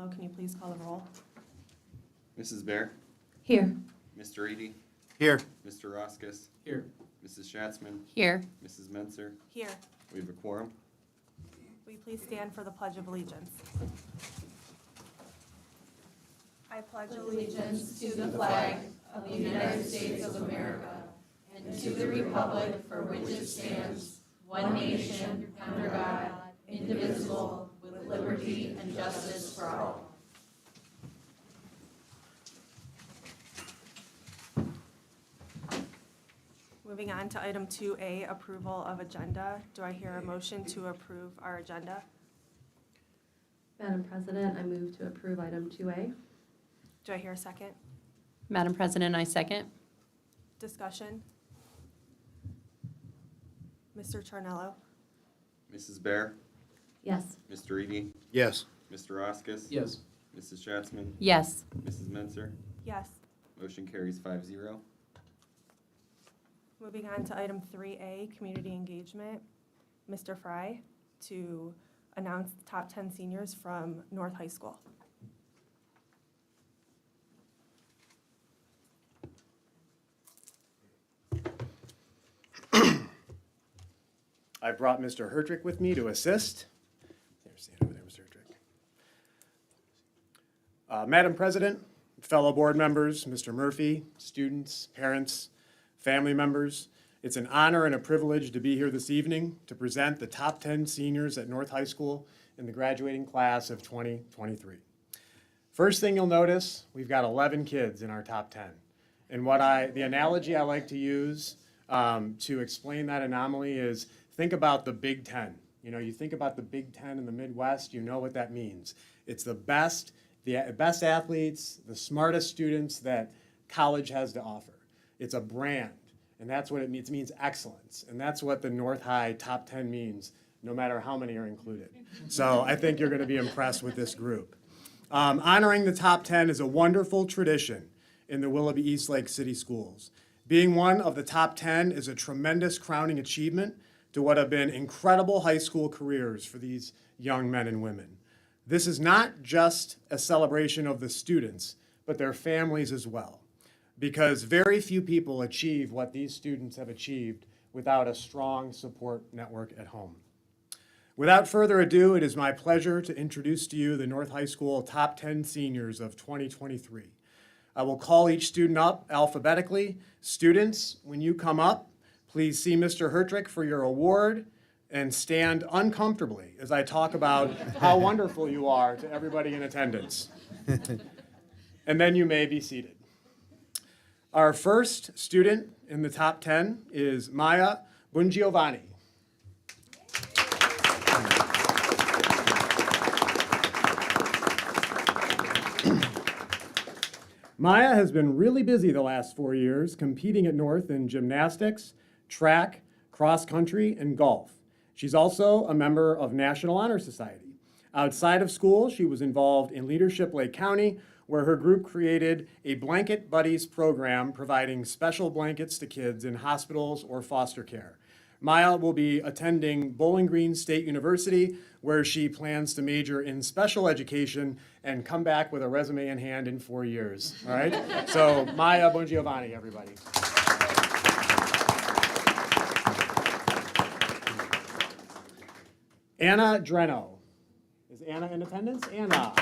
Tornello, can you please call the roll? Mrs. Bear? Here. Mr. Eady? Here. Mr. Roskis? Here. Mrs. Schatzman? Here. Mrs. Menzer? Here. We have a quorum. Will you please stand for the Pledge of Allegiance? I pledge Allegiance to the flag of the United States of America and to the republic for which it stands, one nation, under God, indivisible, with liberty and justice for all. Moving on to item 2A, approval of agenda. Do I hear a motion to approve our agenda? Madam President, I move to approve item 2A. Do I hear a second? Madam President, I second. Discussion? Mr. Tornello? Mrs. Bear? Yes. Mr. Eady? Yes. Mr. Roskis? Yes. Mrs. Schatzman? Yes. Mrs. Menzer? Yes. Motion carries 5-0. Moving on to item 3A, community engagement. Mr. Fry to announce the top 10 seniors from North High School. I brought Mr. Hertrick with me to assist. There, stand over there, Mr. Hertrick. Madam President, fellow board members, Mr. Murphy, students, parents, family members, it's an honor and a privilege to be here this evening to present the top 10 seniors at North High School in the graduating class of 2023. First thing you'll notice, we've got 11 kids in our top 10. And the analogy I like to use to explain that anomaly is think about the Big Ten. You know, you think about the Big Ten in the Midwest, you know what that means. It's the best athletes, the smartest students that college has to offer. It's a brand, and that's what it means. It means excellence, and that's what the North High top 10 means, no matter how many are included. So I think you're going to be impressed with this group. Honoring the top 10 is a wonderful tradition in the Willoughby-Eastlake City Schools. Being one of the top 10 is a tremendous crowning achievement to what have been incredible high school careers for these young men and women. This is not just a celebration of the students, but their families as well, because very few people achieve what these students have achieved without a strong support network at home. Without further ado, it is my pleasure to introduce to you the North High School top 10 seniors of 2023. I will call each student up alphabetically. Students, when you come up, please see Mr. Hertrick for your award and stand uncomfortably as I talk about how wonderful you are to everybody in attendance. And then you may be seated. Our first student in the top 10 is Maya Bungiovanni. Maya has been really busy the last 4 years, competing at North in gymnastics, track, cross country, and golf. She's also a member of National Honor Society. Outside of school, she was involved in Leadership Lake County, where her group created a Blanket Buddies program providing special blankets to kids in hospitals or foster care. Maya will be attending Bowling Green State University, where she plans to major in special education and come back with a resume in hand in 4 years. All right? So Maya Bungiovanni, everybody. Anna Dreno. Is Anna in attendance? Anna.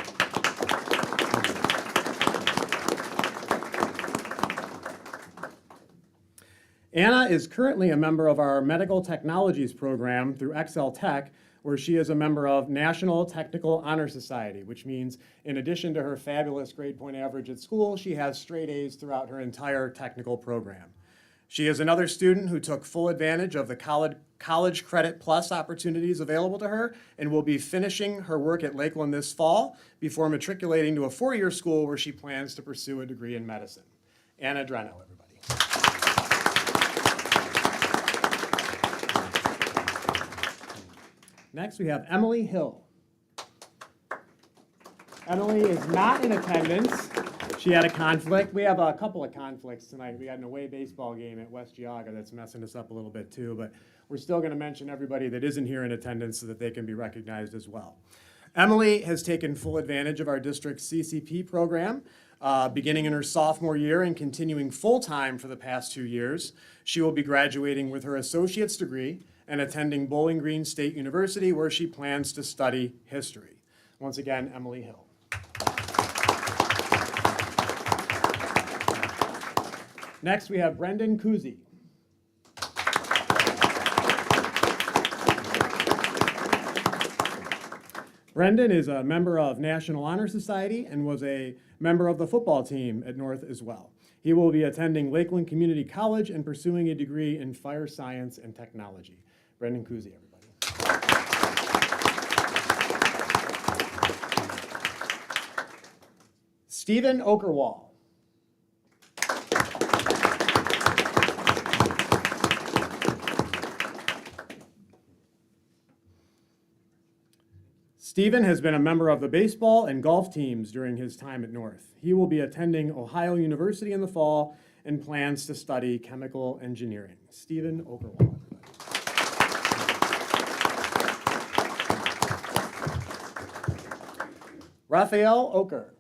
Anna is currently a member of our Medical Technologies program through Excel Tech, where she is a member of National Technical Honor Society, which means in addition to her fabulous grade point average at school, she has straight A's throughout her entire technical program. She is another student who took full advantage of the College Credit Plus opportunities available to her and will be finishing her work at Lakeland this fall before matriculating to a 4-year school where she plans to pursue a degree in medicine. Anna Dreno, everybody. Next, we have Emily Hill. Emily is not in attendance. She had a conflict. We have a couple of conflicts tonight. We got an away baseball game at West Geauga that's messing us up a little bit too, but we're still going to mention everybody that isn't here in attendance so that they can be recognized as well. Emily has taken full advantage of our district's CCP program, beginning in her sophomore year and continuing full-time for the past 2 years. She will be graduating with her associate's degree and attending Bowling Green State University, where she plans to study history. Once again, Emily Hill. Next, we have Brendan Kuzi. Brendan is a member of National Honor Society and was a member of the football team at North as well. He will be attending Lakeland Community College and pursuing a degree in fire science and technology. Brendan Kuzi, everybody. Stephen Okerwall. Stephen has been a member of the baseball and golf teams during his time at North. He will be attending Ohio University in the fall and plans to study chemical engineering. Stephen Okerwall. Raphael Oker.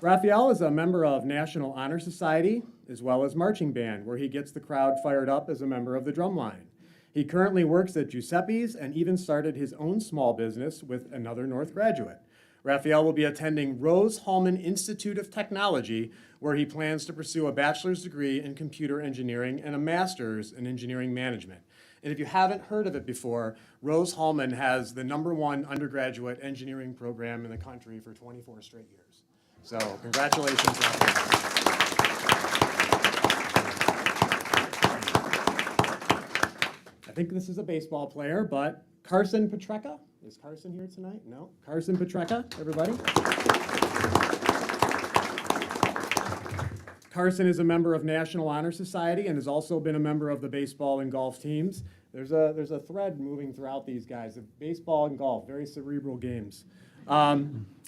Raphael is a member of National Honor Society as well as marching band, where he gets the crowd fired up as a member of the drumline. He currently works at Giuseppe's and even started his own small business with another North graduate. Raphael will be attending Rose-Hulman Institute of Technology, where he plans to pursue a bachelor's degree in computer engineering and a master's in engineering management. And if you haven't heard of it before, Rose-Hulman has the #1 undergraduate engineering program in the country for 24 straight years. So congratulations, Raphael. I think this is a baseball player, but Carson Petreka. Is Carson here tonight? No. Carson Petreka, everybody. Carson is a member of National Honor Society and has also been a member of the baseball and golf teams. There's a thread moving throughout these guys of baseball and golf, very cerebral games.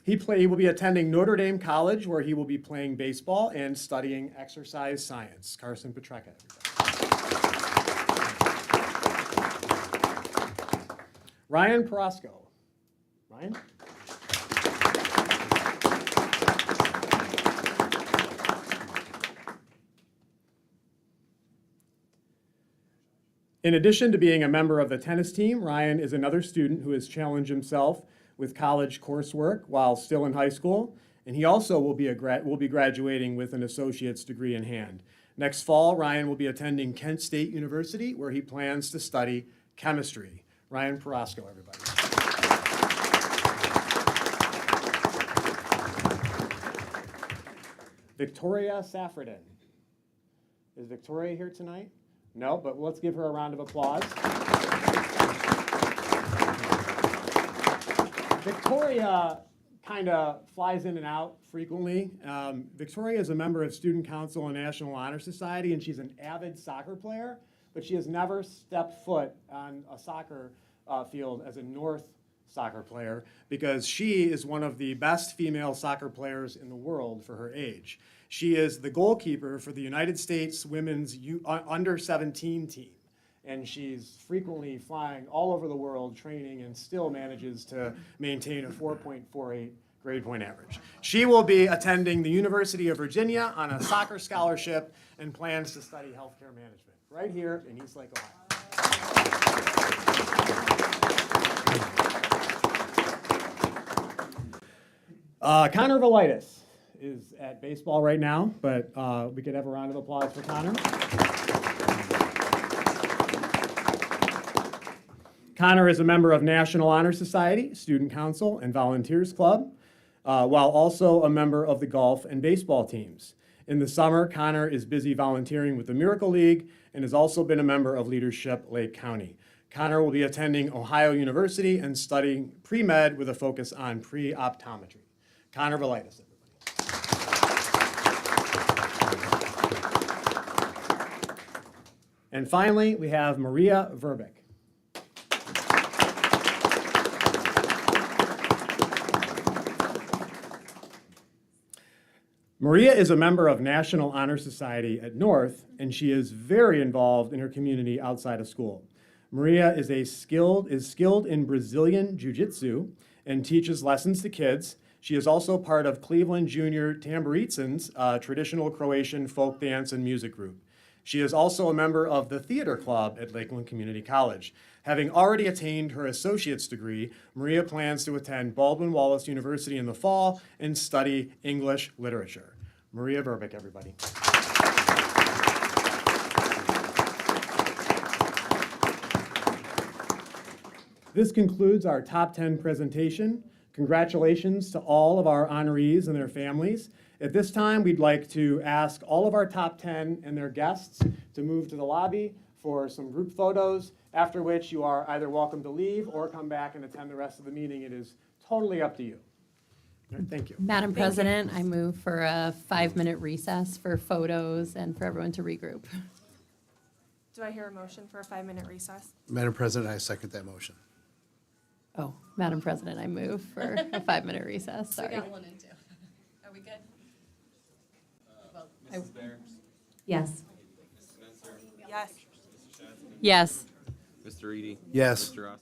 He will be attending Notre Dame College, where he will be playing baseball and studying exercise science. Carson Petreka, everybody. Ryan Porosco. Ryan? In addition to being a member of the tennis team, Ryan is another student who has challenged himself with college coursework while still in high school, and he also will be graduating with an associate's degree in hand. Next fall, Ryan will be attending Kent State University, where he plans to study chemistry. Ryan Porosco, everybody. Victoria Safradin. Is Victoria here tonight? No, but let's give her a round of applause. Victoria kind of flies in and out frequently. Victoria is a member of Student Council and National Honor Society, and she's an avid soccer player, but she has never stepped foot on a soccer field as a North soccer player because she is one of the best female soccer players in the world for her age. She is the goalkeeper for the United States women's under-17 team, and she's frequently flying all over the world training and still manages to maintain a 4.48 grade point average. She will be attending the University of Virginia on a soccer scholarship and plans to study healthcare management right here in Eastlake, Ohio. Connor Velitis is at baseball right now, but we could have a round of applause for Connor. Connor is a member of National Honor Society, Student Council, and Volunteers Club, while also a member of the golf and baseball teams. In the summer, Connor is busy volunteering with the Miracle League and has also been a member of Leadership Lake County. Connor will be attending Ohio University and studying pre-med with a focus on pre-optometry. Connor Velitis, everybody. And finally, we have Maria Verbeek. Maria is a member of National Honor Society at North, and she is very involved in her community outside of school. Maria is skilled in Brazilian Jiu-Jitsu and teaches lessons to kids. She is also part of Cleveland Junior Tamburicans, a traditional Croatian folk dance and music group. She is also a member of the theater club at Lakeland Community College. Having already attained her associate's degree, Maria plans to attend Baldwin Wallace University in the fall and study English literature. Maria Verbeek, everybody. This concludes our top 10 presentation. Congratulations to all of our honorees and their families. At this time, we'd like to ask all of our top 10 and their guests to move to the lobby for some group photos, after which you are either welcome to leave or come back and attend the rest of the meeting. It is totally up to you. All right, thank you. Madam President, I move for a 5-minute recess for photos and for everyone to regroup. Do I hear a motion for a 5-minute recess? Madam President, I second that motion. Oh, Madam President, I move for a 5-minute recess, sorry. one and two. Are we good? Mrs. Bear? Yes. Mrs. Spencer? Yes. Mrs. Schatzman? Yes. Mr. Eady? Yes. Mr. Ross?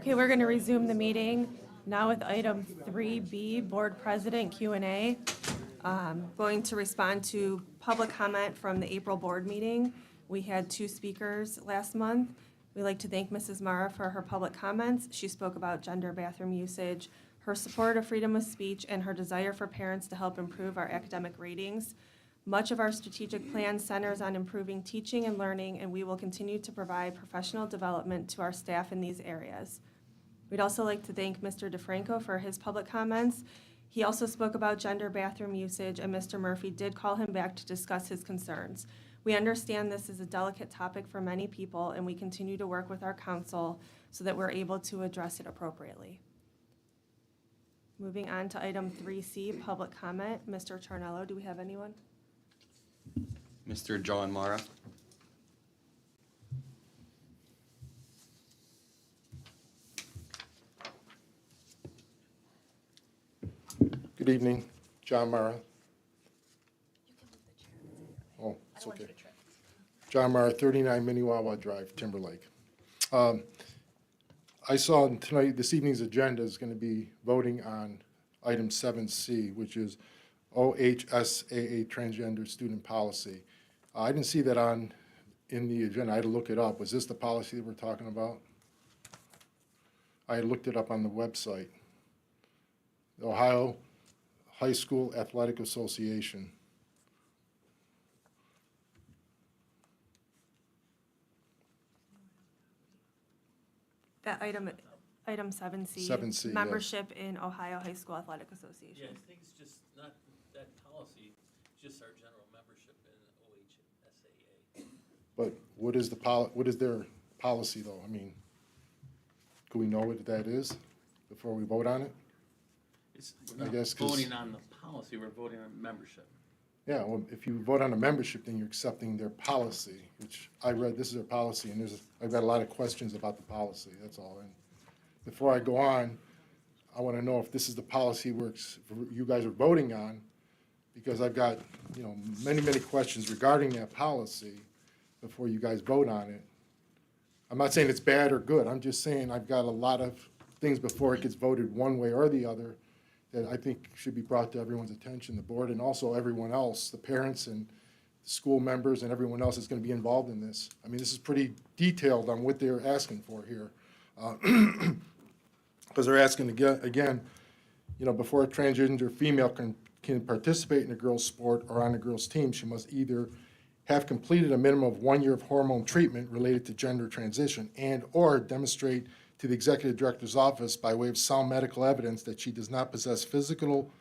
Okay, we're going to resume the meeting now with item 3B, Board President Q&A. Going to respond to public comment from the April board meeting. We had 2 speakers last month. We'd like to thank Mrs. Mara for her public comments. She spoke about gender bathroom usage, her support of freedom of speech, and her desire for parents to help improve our academic ratings. Much of our strategic plan centers on improving teaching and learning, and we will continue to provide professional development to our staff in these areas. We'd also like to thank Mr. DeFranco for his public comments. He also spoke about gender bathroom usage, and Mr. Murphy did call him back to discuss his concerns. We understand this is a delicate topic for many people, and we continue to work with our council so that we're able to address it appropriately. Moving on to item 3C, public comment. Mr. Charnello, do we have anyone? Mr. John Mara. Good evening, John Mara. Oh, it's okay. John Mara, 39 Minnewawa Drive, Timberlake. I saw tonight, this evening's agenda is going to be voting on item 7C, which is OHSAA transgender student policy. I didn't see that in the agenda. I had to look it up. Was this the policy that we're talking about? I looked it up on the website. The Ohio High School Athletic Association. That item 7C. 7C, yes. Membership in Ohio High School Athletic Association. Yeah, I think it's just not that policy, just our general membership in OHSAA. But what is their policy, though? I mean, can we know what that is before we vote on it? We're not guess 'cause- voting on the policy, we're voting on membership. Yeah, well, if you vote on a membership, then you're accepting their policy, which I read, this is their policy, and I've got a lot of questions about the policy, that's all. And before I go on, I want to know if this is the policy you guys are voting on, because I've got, many, many questions regarding that policy before you guys vote on it. I'm not saying it's bad or good, I'm just saying I've got a lot of things before it gets voted one way or the other that I think should be brought to everyone's attention, the board, and also everyone else, the parents and the school members and everyone else that's going to be involved in this. I mean, this is pretty detailed on what they're asking for here. Because they're asking, again, before a transgender female can participate in a girl's sport or on a girl's team, she must either have completed a minimum of 1 year of hormone treatment related to gender transition and or demonstrate to the executive director's office by way of sound medical evidence that she does not possess physical,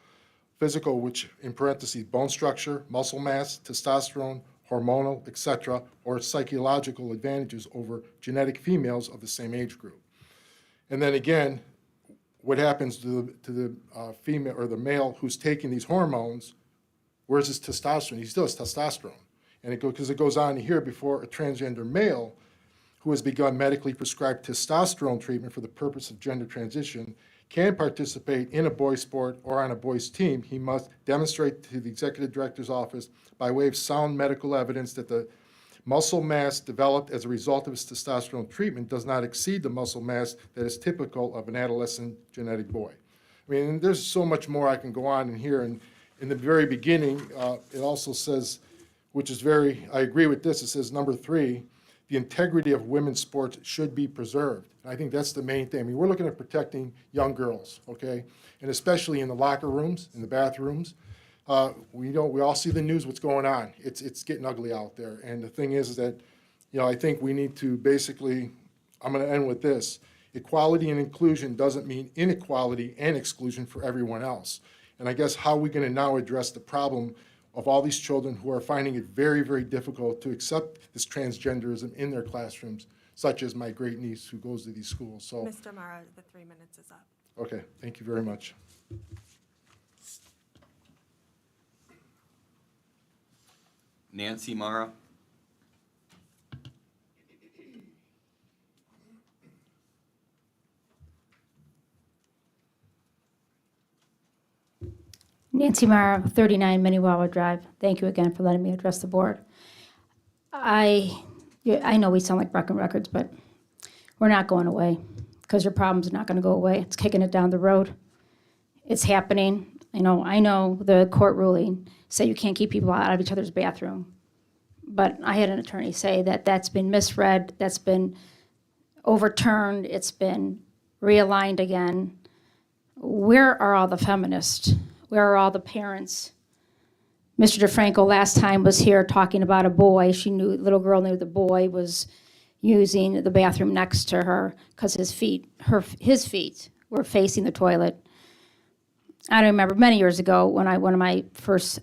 which in parentheses, bone structure, muscle mass, testosterone, hormonal, etc., or psychological advantages over genetic females of the same age group. And then again, what happens to the female or the male who's taking these hormones? Where's his testosterone? He still has testosterone. And because it goes on here, before a transgender male who has begun medically prescribed testosterone treatment for the purpose of gender transition can participate in a boys' sport or on a boys' team, he must demonstrate to the executive director's office by way of sound medical evidence that the muscle mass developed as a result of his testosterone treatment does not exceed the muscle mass that is typical of an adolescent genetic boy. I mean, there's so much more I can go on in here. And in the very beginning, it also says, which is I agree with this, it says number 3, the integrity of women's sports should be preserved. And I think that's the main thing. I mean, we're looking at protecting young girls, okay? And especially in the locker rooms, in the bathrooms. We all see the news, what's going on. It's getting ugly out there. And the thing is that, I think we need to basically, I'm going to end with this. Equality and inclusion doesn't mean inequality and exclusion for everyone else. And I guess how are we going to now address the problem of all these children who are finding it very, very difficult to accept this transgenderism in their classrooms, such as my great niece who goes to these schools. So, Mr. Mara, the 3 minutes is up. okay, thank you very much. Nancy Mara. Nancy Mara, 39 Minnewawa Drive. Thank you again for letting me address the board. I know we sound like broken records, but we're not going away. because your problem's not going to go away. It's kicking it down the road. It's happening. I know the court ruling say you can't keep people out of each other's bathroom. But I had an attorney say that that's been misread, that's been overturned, it's been realigned again. Where are all the feminists? Where are all the parents? Mr. DeFranco last time was here talking about a boy. Little girl knew the boy was using the bathroom next to her because his feet were facing the toilet. I remember many years ago when I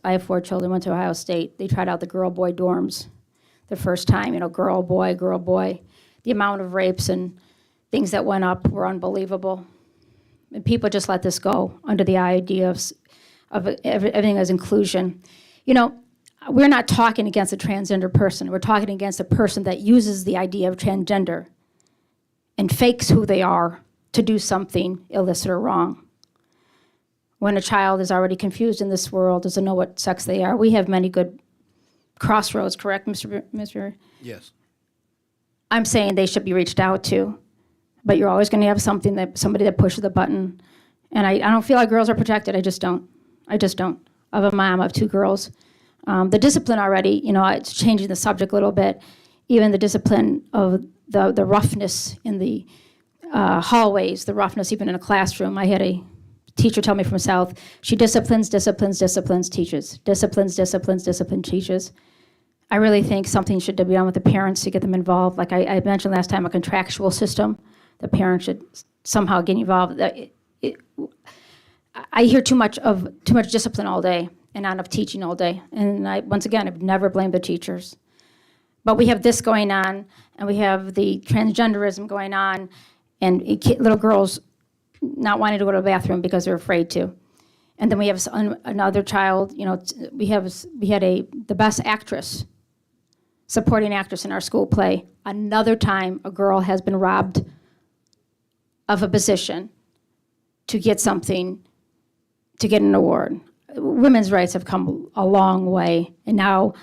have 4 children, went to Ohio State, they tried out the girl-boy dorms the first time, girl, boy, girl, boy. The amount of rapes and things that went up were unbelievable. And people just let this go under the idea of everything as inclusion. We're not talking against a transgender person. We're talking against a person that uses the idea of transgender and fakes who they are to do something illicit or wrong. When a child is already confused in this world, doesn't know what sex they are, we have many good crossroads, correct, Mr. Yes. I'm saying they should be reached out to, but you're always going to have somebody that pushes the button. And I don't feel like girls are protected. I just don't. I have a mom of 2 girls. The discipline already, it's changing the subject a little bit. Even the discipline of the roughness in the hallways, the roughness even in a classroom. I had a teacher tell me from South, she disciplines, teaches. Disciplines, teaches. I really think something should be done with the parents to get them involved. Like I mentioned last time, a contractual system. The parents should somehow get involved. I hear too much discipline all day and not enough teaching all day. And once again, I've never blamed the teachers. But we have this going on, and we have the transgenderism going on, and little girls not wanting to go to the bathroom because they're afraid to. And then we have another child, we had the best actress, supporting actress in our school play. Another time a girl has been robbed of a position to get something, to get an award. Women's rights have come a long way, and now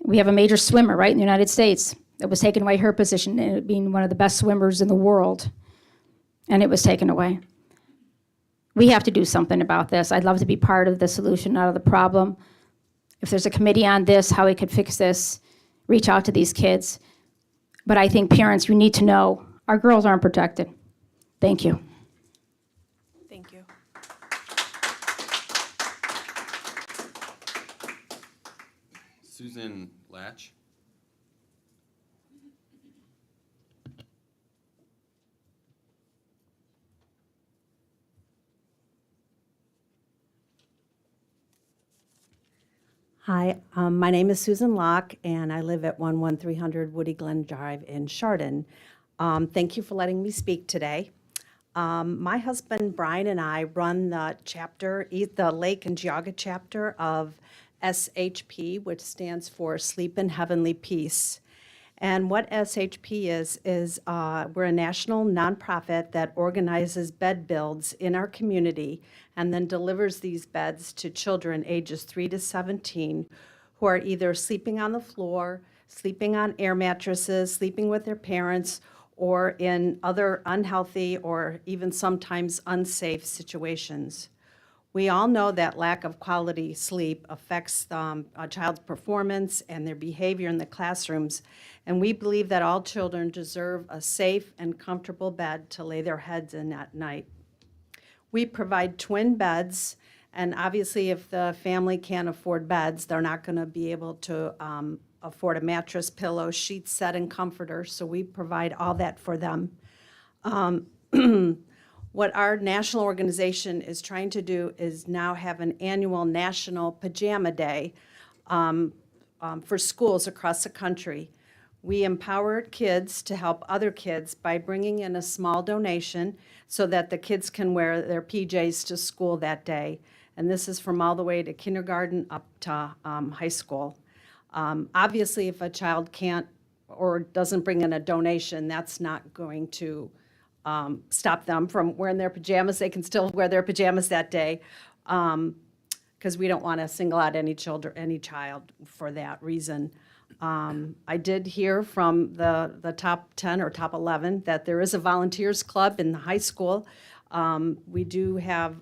we have a major swimmer, right, in the United States that was taken away her position in being one of the best swimmers in the world, and it was taken away. We have to do something about this. I'd love to be part of the solution, not of the problem. If there's a committee on this, how we could fix this, reach out to these kids. But I think parents, you need to know our girls aren't protected. Thank you. Thank you. Susan Latch. Hi, my name is Susan Locke, and I live at 11300 Woody Glen Drive in Chardon. Thank you for letting me speak today. My husband Brian and I run the chapter, the Lake and Geauga chapter of SHP, which stands for Sleep in Heavenly Peace. And what SHP is we're a national nonprofit that organizes bed builds in our community and then delivers these beds to children ages 3 to 17 who are either sleeping on the floor, sleeping on air mattresses, sleeping with their parents, or in other unhealthy or even sometimes unsafe situations. We all know that lack of quality sleep affects a child's performance and their behavior in the classrooms, and we believe that all children deserve a safe and comfortable bed to lay their heads in at night. We provide twin beds, and obviously if the family can't afford beds, they're not going to be able to afford a mattress, pillow, sheet set, and comforter, so we provide all that for them. What our national organization is trying to do is now have an annual national pajama day for schools across the country. We empower kids to help other kids by bringing in a small donation so that the kids can wear their PJs to school that day. And this is from all the way to kindergarten up to high school. Obviously, if a child can't or doesn't bring in a donation, that's not going to stop them from wearing their pajamas. They can still wear their pajamas that day because we don't want to single out any child for that reason. I did hear from the top 10 or top 11 that there is a volunteers club in the high school. We do have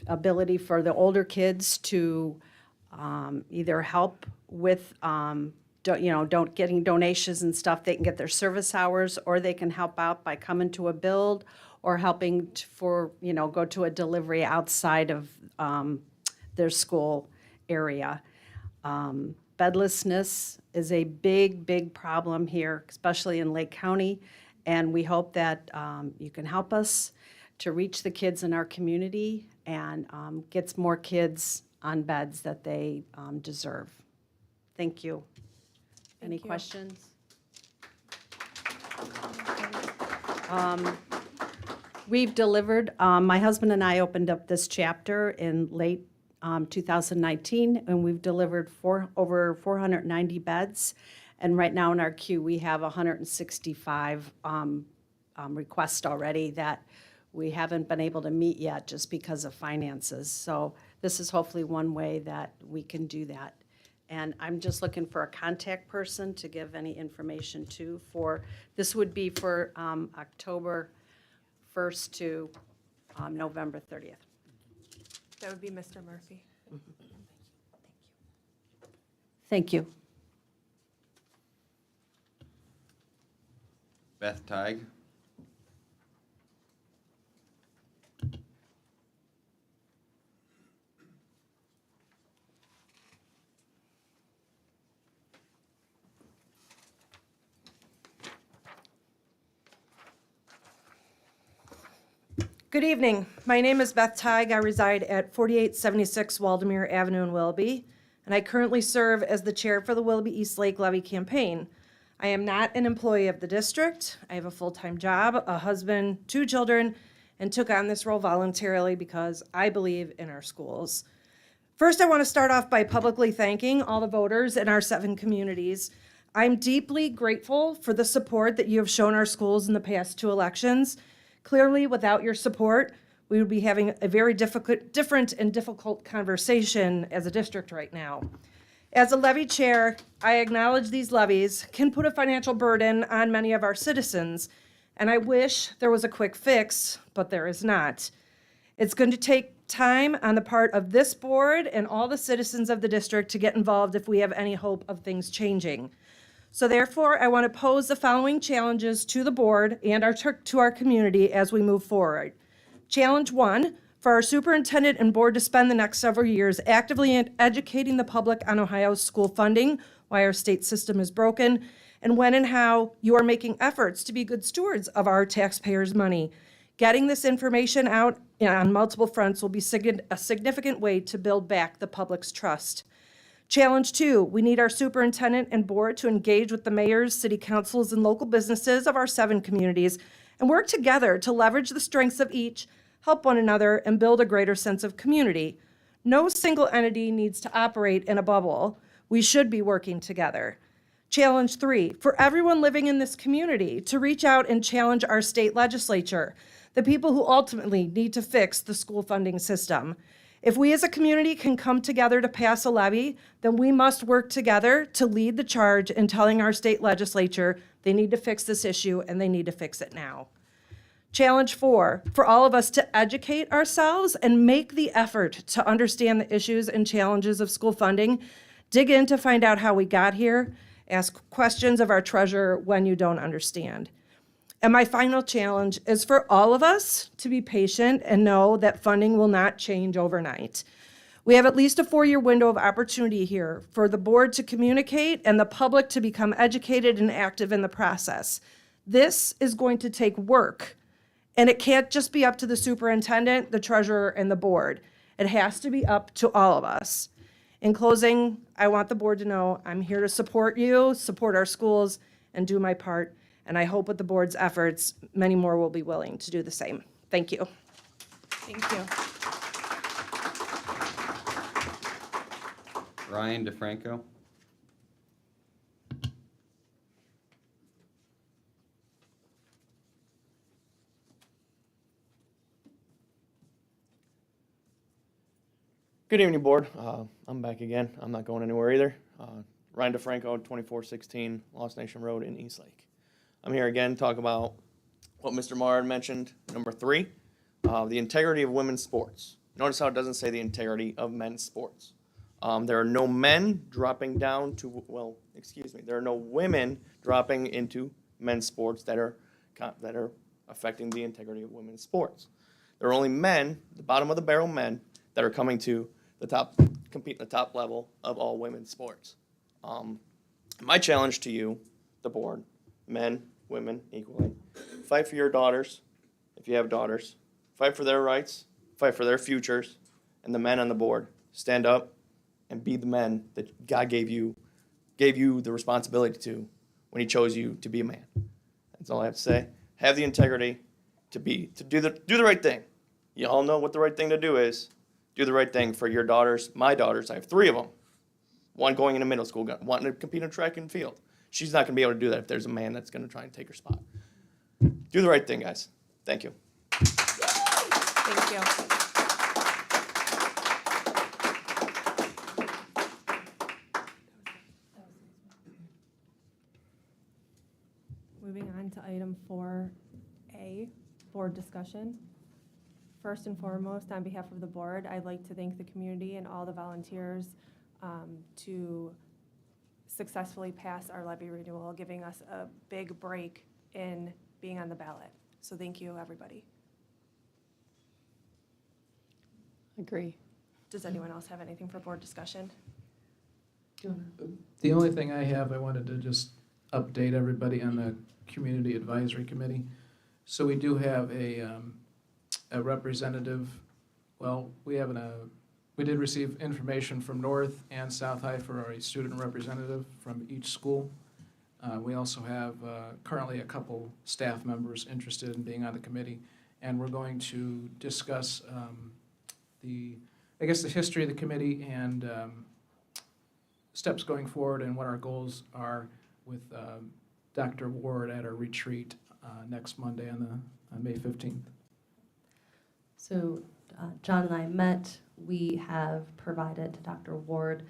ability for the older kids to either help with, don't getting donations and stuff. They can get their service hours, or they can help out by coming to a build or helping go to a delivery outside of their school area. Bedlessness is a big, big problem here, especially in Lake County, and we hope that you can help us to reach the kids in our community and get more kids on beds that they deserve. Thank you. Any Thank you. questions? We've delivered, my husband and I opened up this chapter in late 2019, and we've delivered over 490 beds. And right now in our queue, we have 165 requests already that we haven't been able to meet yet just because of finances. So this is hopefully one way that we can do that. And I'm just looking for a contact person to give any information to this would be for October 1st to November 30th. That would be Mr. Murphy. Thank you. Beth Teig. Good evening. My name is Beth Teig. I reside at 4876 Waldemere Avenue in Willoughby, and I currently serve as the chair for the Willoughby-Eastlake Levy campaign. I am not an employee of the district. I have a full-time job, a husband, 2 children, and took on this role voluntarily because I believe in our schools. First, I want to start off by publicly thanking all the voters in our 7 communities. I'm deeply grateful for the support that you have shown our schools in the past 2 elections. Clearly, without your support, we would be having a very different and difficult conversation as a district right now. As a levy chair, I acknowledge these levies can put a financial burden on many of our citizens, and I wish there was a quick fix, but there is not. It's going to take time on the part of this board and all the citizens of the district to get involved if we have any hope of things changing. So therefore, I want to pose the following challenges to the board and to our community as we move forward. Challenge 1, for our superintendent and board to spend the next several years actively educating the public on Ohio's school funding, why our state system is broken, and when and how you are making efforts to be good stewards of our taxpayers' money. Getting this information out on multiple fronts will be a significant way to build back the public's trust. Challenge 2, we need our superintendent and board to engage with the mayors, city councils, and local businesses of our 7 communities and work together to leverage the strengths of each, help one another, and build a greater sense of community. No single entity needs to operate in a bubble. We should be working together. Challenge 3, for everyone living in this community to reach out and challenge our state legislature, the people who ultimately need to fix the school funding system. If we as a community can come together to pass a levy, then we must work together to lead the charge in telling our state legislature they need to fix this issue and they need to fix it now. Challenge 4, for all of us to educate ourselves and make the effort to understand the issues and challenges of school funding, dig in to find out how we got here, ask questions of our treasurer when you don't understand. And my final challenge is for all of us to be patient and know that funding will not change overnight. We have at least a 4-year window of opportunity here for the board to communicate and the public to become educated and active in the process. This is going to take work, and it can't just be up to the superintendent, the treasurer, and the board. It has to be up to all of us. In closing, I want the board to know I'm here to support you, support our schools, and do my part. And I hope with the board's efforts, many more will be willing to do the same. Thank you. Thank you. Ryan DeFranco. Good evening, board. I'm back again. I'm not going anywhere either. Ryan DeFranco, 2416 Lost Nation Road in Eastlake. I'm here again to talk about what Mr. Marr mentioned, number 3, the integrity of women's sports. Notice how it doesn't say the integrity of men's sports. There are no men dropping down to, well, excuse me, there are no women dropping into men's sports that are affecting the integrity of women's sports. There are only men, the bottom of the barrel men, that are coming to the top, compete at the top level of all women's sports. My challenge to you, the board, men, women equally, fight for your daughters, if you have daughters, fight for their rights, fight for their futures, and the men on the board, stand up and be the men that God gave you the responsibility to when he chose you to be a man. That's all I have to say. Have the integrity to do the right thing. You all know what the right thing to do is. Do the right thing for your daughters. My daughters, I have 3 of them. One going into middle school, wanting to compete in track and field. She's not going to be able to do that if there's a man that's going to try and take her spot. Do the right thing, guys. Thank you. Thank you. Moving on to item 4A, board discussion. First and foremost, on behalf of the board, I'd like to thank the community and all the volunteers to successfully pass our levy renewal, giving us a big break in being on the ballot. So thank you, everybody. Agree. Does anyone else have anything for board discussion? The only thing I wanted to just update everybody on the Community Advisory Committee. So we do have a representative. Well, we did receive information from North and South High for a student representative from each school. We also have currently a couple staff members interested in being on the committee, and we're going to discuss the history of the committee and steps going forward and what our goals are with Dr. Ward at our retreat next Monday on May 15th. So John and I met. We have provided to Dr. Ward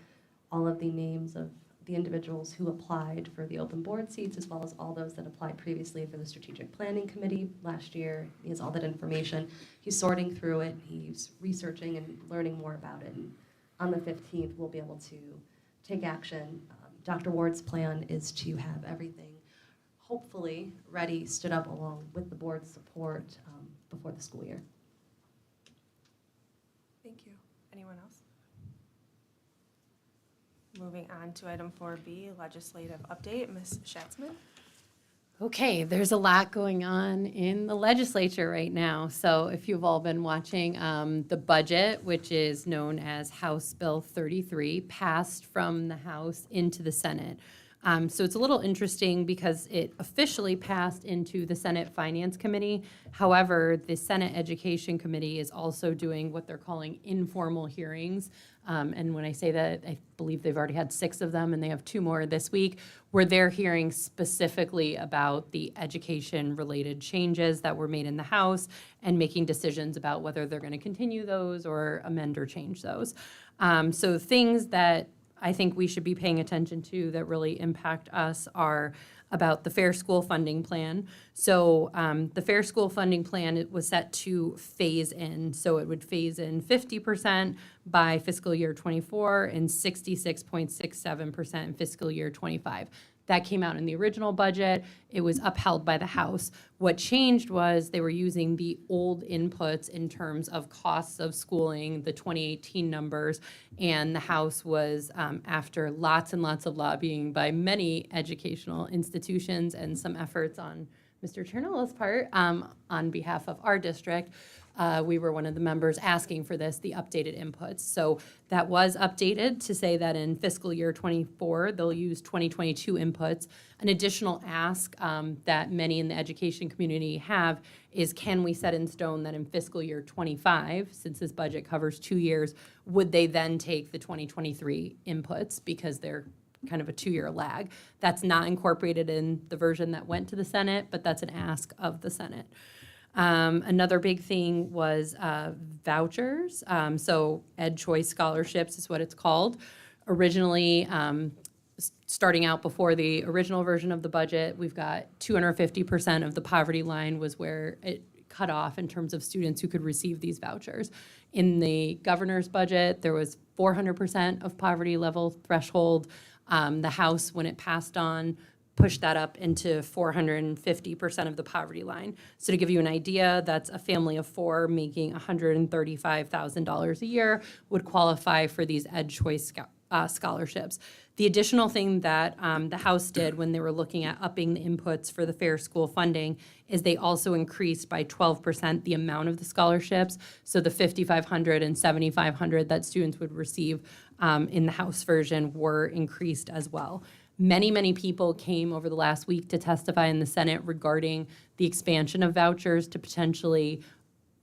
all of the names of the individuals who applied for the open board seats, as well as all those that applied previously for the Strategic Planning Committee last year. He has all that information. He's sorting through it. He's researching and learning more about it. And on the 15th, we'll be able to take action. Dr. Ward's plan is to have everything hopefully ready, stood up along with the board's support before the school year. Thank you. Anyone else? Moving on to item 4B, legislative update. Ms. Schatzman? Okay, there's a lot going on in the legislature right now. So if you've all been watching, the budget, which is known as House Bill 33, passed from the House into the Senate. So it's a little interesting because it officially passed into the Senate Finance Committee. However, the Senate Education Committee is also doing what they're calling informal hearings. And when I say that, I believe they've already had 6 of them, and they have 2 more this week, where they're hearing specifically about the education-related changes that were made in the House and making decisions about whether they're going to continue those or amend or change those. So things that I think we should be paying attention to that really impact us are about the Fair School Funding Plan. So the Fair School Funding Plan, it was set to phase in. So it would phase in 50% by fiscal year 24 and 66.67% in fiscal year 25. That came out in the original budget. It was upheld by the House. What changed was they were using the old inputs in terms of costs of schooling, the 2018 numbers, and the House was, after lots and lots of lobbying by many educational institutions and some efforts on Mr. Chernella's part on behalf of our district, we were one of the members asking for this, the updated inputs. So that was updated to say that in fiscal year 24, they'll use 2022 inputs. An additional ask that many in the education community have is, can we set in stone that in fiscal year 25, since this budget covers 2 years, would they then take the 2023 inputs because they're kind of a 2-year lag? That's not incorporated in the version that went to the Senate, but that's an ask of the Senate. Another big thing was vouchers. So Ed Choice Scholarships is what it's called. Originally, starting out before the original version of the budget, we've got 250% of the poverty line was where it cut off in terms of students who could receive these vouchers. In the governor's budget, there was 400% of poverty level threshold. The House, when it passed on, pushed that up into 450% of the poverty line. So to give you an idea, that's a family of four making $135,000 a year would qualify for these Ed Choice scholarships. The additional thing that the House did when they were looking at upping the inputs for the fair school funding is they also increased by 12% the amount of the scholarships. So the $5,500 and $7,500 that students would receive in the House version were increased as well. Many, many people came over the last week to testify in the Senate regarding the expansion of vouchers to potentially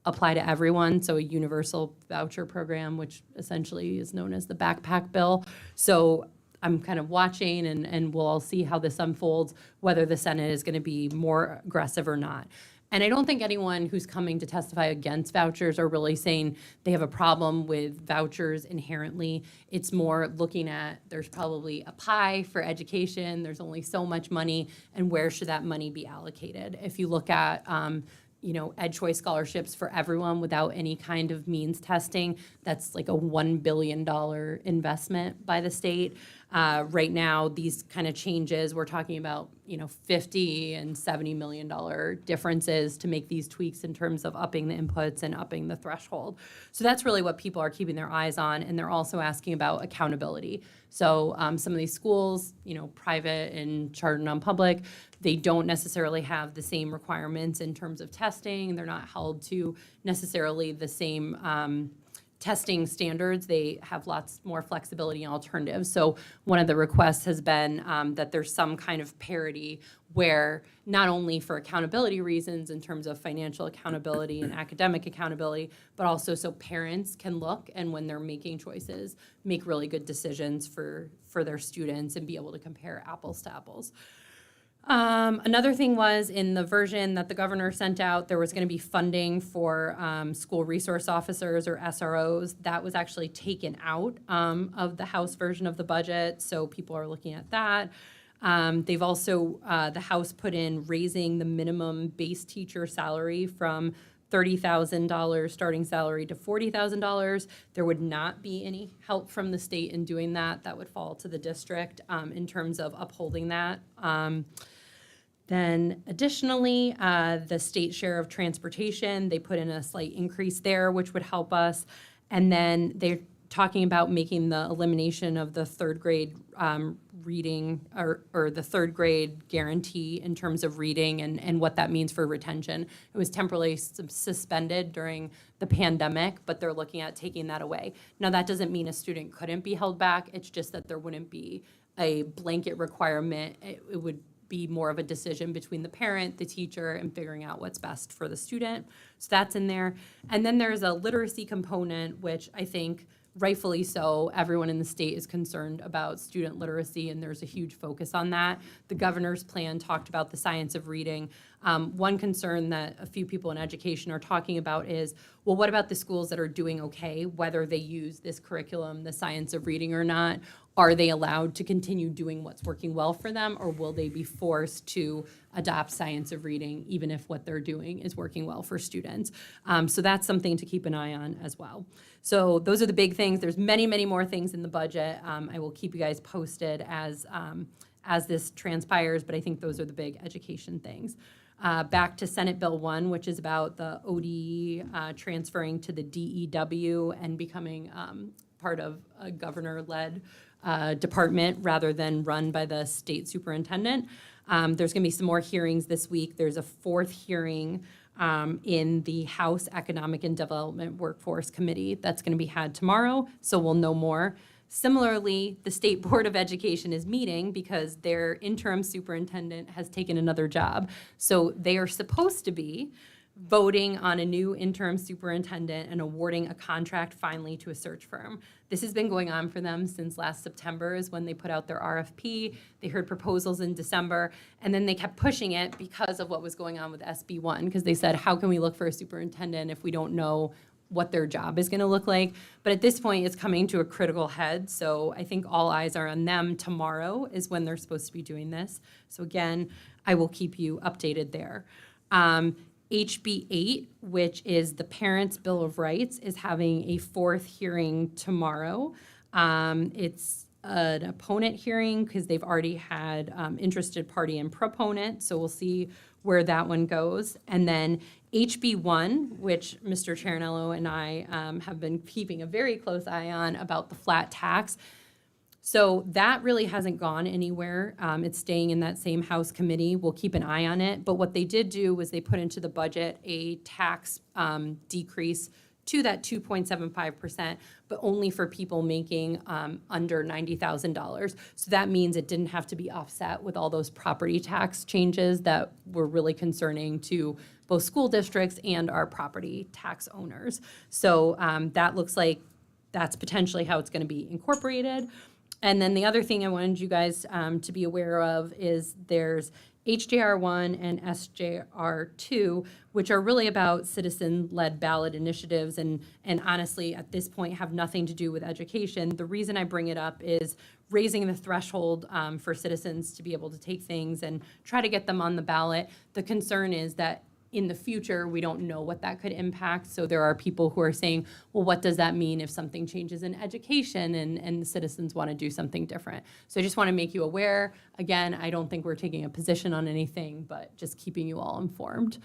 apply to everyone, so a universal voucher program, which essentially is known as the backpack bill. So I'm kind of watching, and we'll all see how this unfolds, whether the Senate is going to be more aggressive or not. And I don't think anyone who's coming to testify against vouchers are really saying they have a problem with vouchers inherently. It's more looking at there's probably a pie for education, there's only so much money, and where should that money be allocated? If you look at Ed Choice scholarships for everyone without any kind of means testing, that's like a $1 billion investment by the state. Right now, these kind of changes, we're talking about, $50 and $70 million differences to make these tweaks in terms of upping the inputs and upping the threshold. So that's really what people are keeping their eyes on, and they're also asking about accountability. So some of these schools, private and charter non-public, they don't necessarily have the same requirements in terms of testing. They're not held to necessarily the same testing standards. They have lots more flexibility and alternatives. So one of the requests has been that there's some kind of parity where not only for accountability reasons in terms of financial accountability and academic accountability, but also so parents can look and when they're making choices, make really good decisions for their students and be able to compare apples to apples. Another thing was in the version that the governor sent out, there was going to be funding for school resource officers or SROs. That was actually taken out of the House version of the budget, so people are looking at that. They've also, the House put in raising the minimum base teacher salary from $30,000 starting salary to $40,000. There would not be any help from the state in doing that. That would fall to the district in terms of upholding that. Then additionally, the state share of transportation, they put in a slight increase there, which would help us. And then they're talking about making the elimination of the third grade reading or the third grade guarantee in terms of reading and what that means for retention. It was temporarily suspended during the pandemic, but they're looking at taking that away. Now, that doesn't mean a student couldn't be held back. It's just that there wouldn't be a blanket requirement. It would be more of a decision between the parent, the teacher, and figuring out what's best for the student. So that's in there. And then there's a literacy component, which I think rightfully so, everyone in the state is concerned about student literacy, and there's a huge focus on that. The governor's plan talked about the science of reading. One concern that a few people in education are talking about is, well, what about the schools that are doing okay, whether they use this curriculum, the science of reading or not? Are they allowed to continue doing what's working well for them, or will they be forced to adopt science of reading, even if what they're doing is working well for students? So that's something to keep an eye on as well. So those are the big things. There's many, many more things in the budget. I will keep you guys posted as this transpires, but I think those are the big education things. Back to Senate Bill 1, which is about the ODE transferring to the DEW and becoming part of a governor-led department rather than run by the state superintendent. There's going to be some more hearings this week. There's a fourth hearing in the House Economic and Development Workforce Committee that's going to be had tomorrow, so we'll know more. Similarly, the State Board of Education is meeting because their interim superintendent has taken another job. So they are supposed to be voting on a new interim superintendent and awarding a contract finally to a search firm. This has been going on for them since last September is when they put out their RFP. They heard proposals in December, and then they kept pushing it because of what was going on with SB1, because they said, how can we look for a superintendent if we don't know what their job is going to look like? But at this point, it's coming to a critical head, so I think all eyes are on them. Tomorrow is when they're supposed to be doing this. So again, I will keep you updated there. HB 8, which is the Parents' Bill of Rights, is having a fourth hearing tomorrow. It's an opponent hearing because they've already had interested party and proponent, so we'll see where that one goes. And then HB 1, which Mr. Charinello and I have been keeping a very close eye on about the flat tax. So that really hasn't gone anywhere. It's staying in that same House committee. We'll keep an eye on it. But what they did do was they put into the budget a tax decrease to that 2.75%, but only for people making under $90,000. So that means it didn't have to be offset with all those property tax changes that were really concerning to both school districts and our property tax owners. So that looks like that's potentially how it's going to be incorporated. And then the other thing I wanted you guys to be aware of is there's HJR1 and SJR2, which are really about citizen-led ballot initiatives and honestly, at this point, have nothing to do with education. The reason I bring it up is raising the threshold for citizens to be able to take things and try to get them on the ballot. The concern is that in the future, we don't know what that could impact. So there are people who are saying, well, what does that mean if something changes in education and the citizens want to do something different? So I just want to make you aware. Again, I don't think we're taking a position on anything, but just keeping you all informed.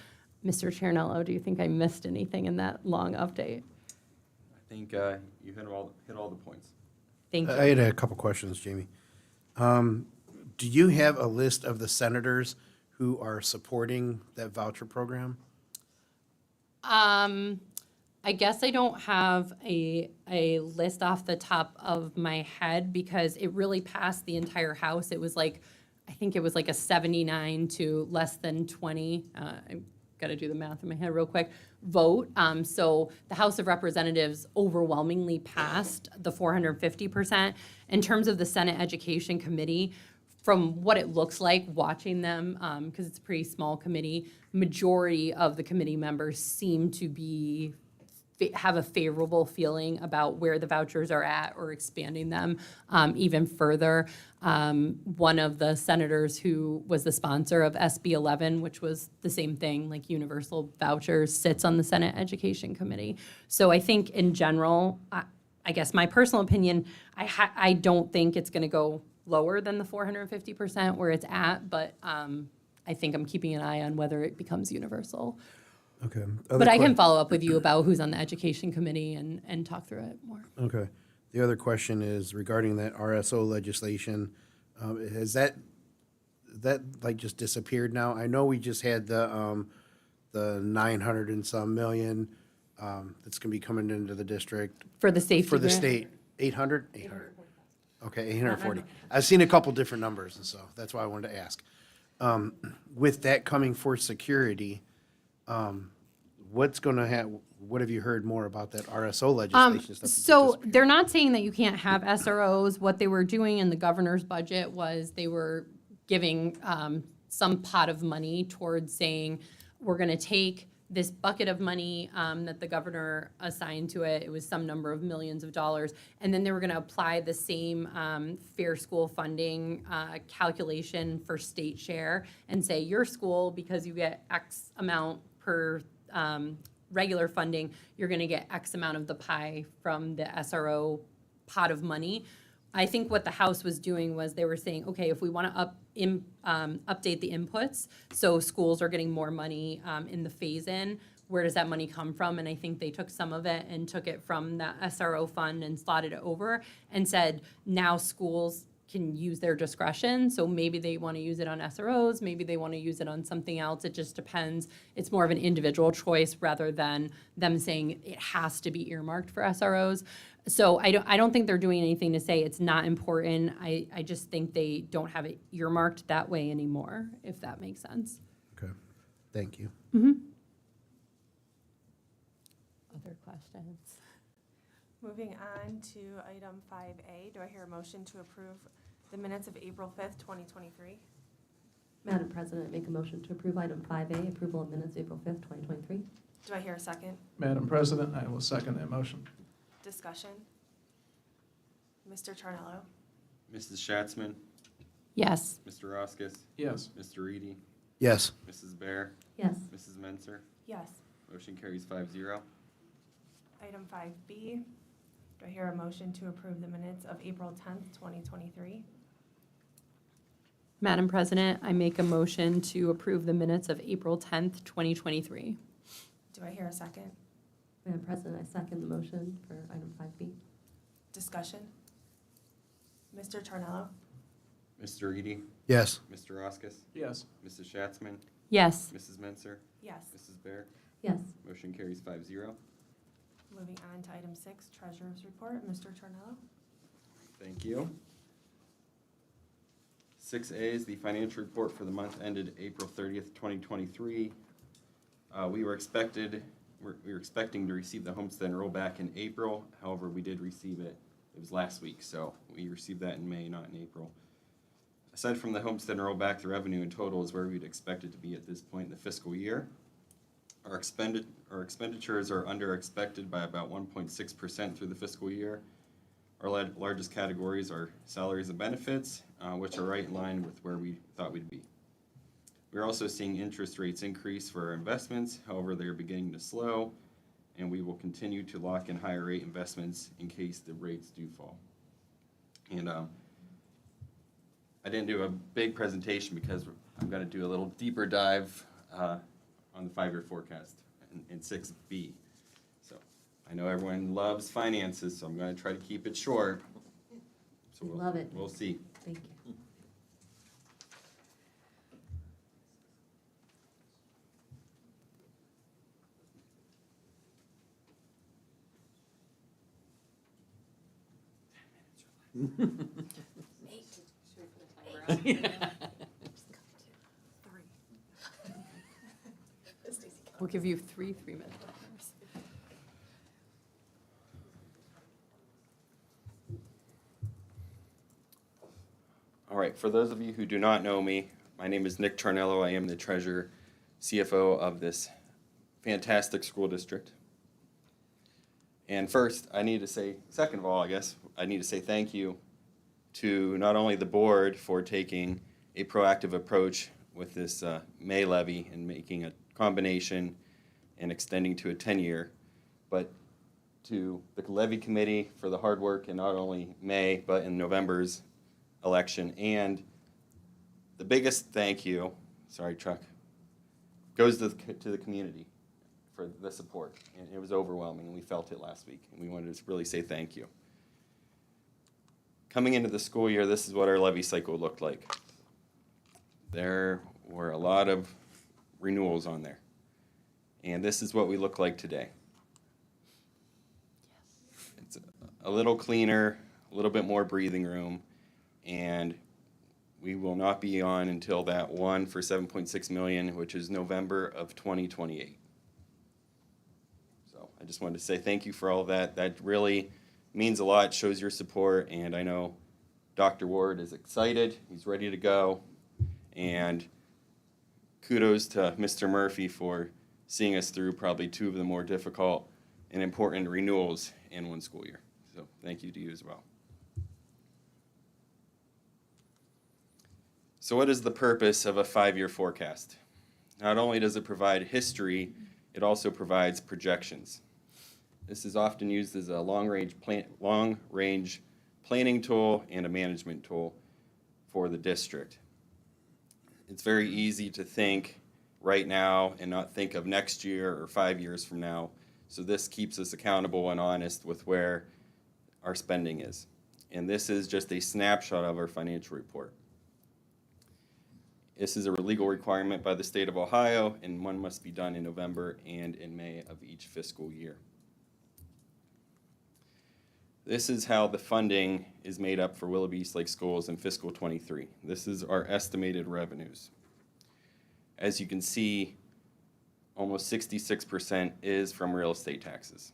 Mr. Charinello, do you think I missed anything in that long update? I think you hit all the points. Thank you. I had a couple questions, Jamie. Do you have a list of the senators who are supporting that voucher program? I guess I don't have a list off the top of my head because it really passed the entire House. It was like, I think it was like a 79 to less than 20. I've got to do the math in my head real quick. Vote. So the House of Representatives overwhelmingly passed the 450%. In terms of the Senate Education Committee, from what it looks like watching them, because it's a pretty small committee, majority of the committee members seem to have a favorable feeling about where the vouchers are at or expanding them even further. One of the senators who was the sponsor of SB 11, which was the same thing, like universal vouchers, sits on the Senate Education Committee. So I think in general, I guess my personal opinion, I don't think it's going to go lower than the 450% where it's at, but I think I'm keeping an eye on whether it becomes universal. Okay. But I can follow up with you about who's on the Education Committee and talk through it more. Okay. The other question is regarding that RSO legislation. Has that like just disappeared now? I know we just had the 900 and some million that's going to be coming into the district. For the safety For the grant? state. 800? 800. Okay, 840. I've seen a couple different numbers, and so that's why I wanted to ask. With that coming for security, what's going to have? What have you heard more about that RSO legislation stuff? So they're not saying that you can't have SROs. What they were doing in the governor's budget was they were giving some pot of money towards saying, we're going to take this bucket of money that the governor assigned to it. It was some number of millions of dollars. And then they were going to apply the same fair school funding calculation for state share and say your school, because you get X amount per regular funding, you're going to get X amount of the pie from the SRO pot of money. I think what the House was doing was they were saying, okay, if we want to update the inputs, so schools are getting more money in the phase-in, where does that money come from? And I think they took some of it and took it from the SRO fund and slotted it over and said, now schools can use their discretion. So maybe they want to use it on SROs, maybe they want to use it on something else. It just depends. It's more of an individual choice rather than them saying it has to be earmarked for SROs. So I don't think they're doing anything to say it's not important. I just think they don't have it earmarked that way anymore, if that makes sense. Okay, thank you. other questions. Moving on to item 5A, do I hear a motion to approve the minutes of April 5th, 2023? Madam President, make a motion to approve item 5A, approval of minutes April 5th, 2023. Do I hear a second? Madam President, I will second that motion. Discussion? Mr. Charnello? Mrs. Schatzman, Yes. Mr. Roskis, Yes. Mr. Reedy, Yes. Mrs. Bear, Yes. Mrs. Menser. Yes. Motion carries 5-0. Item 5B, do I hear a motion to approve the minutes of April 10th, 2023? Madam President, I make a motion to approve the minutes of April 10th, 2023. Do I hear a second? Madam President, I second the motion for item 5B. Discussion? Mr. Charnello? Mr. Reedy, Yes. Mr. Roskis, Yes. Mrs. Schatzman, Yes. Mrs. Menser, Yes. Mrs. Bear. Yes. Motion carries 5-0. Moving on to item 6, Treasurer's Report. Mr. Charnello? Thank you. 6A is the financial report for the month ended April 30th, 2023. We were expecting to receive the homestead rollback in April. However, we did receive it. It was last week, so we received that in May, not in April. Aside from the homestead rollback, the revenue in total is where we'd expect it to be at this point in the fiscal year. Our expenditures are under expected by about 1.6% through the fiscal year. Our largest categories are salaries and benefits, which are right in line with where we thought we'd be. We're also seeing interest rates increase for our investments. However, they're beginning to slow, and we will continue to lock in higher rate investments in case the rates do fall. And I didn't do a big presentation because I'm going to do a little deeper dive on the 5-year forecast in 6B. So I know everyone loves finances, so I'm going to try to keep it short. So We love it. We'll see. Thank you. We'll give you 3 3-minute timers. All right, for those of you who do not know me, my name is Nick Charnello. I am the treasurer, CFO of this fantastic school district. And first, second of all, I guess, I need to say thank you to not only the board for taking a proactive approach with this May levy and making a combination and extending to a 10-year, but to the levy committee for the hard work in not only May, but in November's election. And the biggest thank you, sorry, Chuck, goes to the community for the support. And it was overwhelming, and we felt it last week, and we wanted to really say thank you. Coming into the school year, this is what our levy cycle looked like. There were a lot of renewals on there. And this is what we look like today. It's a little cleaner, a little bit more breathing room, and we will not be on until that one for $7.6 million, which is November of 2028. So I just wanted to say thank you for all of that. That really means a lot, shows your support, and I know Dr. Ward is excited. He's ready to go. And kudos to Mr. Murphy for seeing us through probably 2 of the more difficult and important renewals in one school year. So thank you to you as well. So what is the purpose of a 5-year forecast? Not only does it provide history, it also provides projections. This is often used as a long-range planning tool and a management tool for the district. It's very easy to think right now and not think of next year or 5 years from now. So this keeps us accountable and honest with where our spending is. And this is just a snapshot of our financial report. This is a legal requirement by the state of Ohio, and one must be done in November and in May of each fiscal year. This is how the funding is made up for Willoughby-Eastlake schools in fiscal 23. This is our estimated revenues. As you can see, almost 66% is from real estate taxes.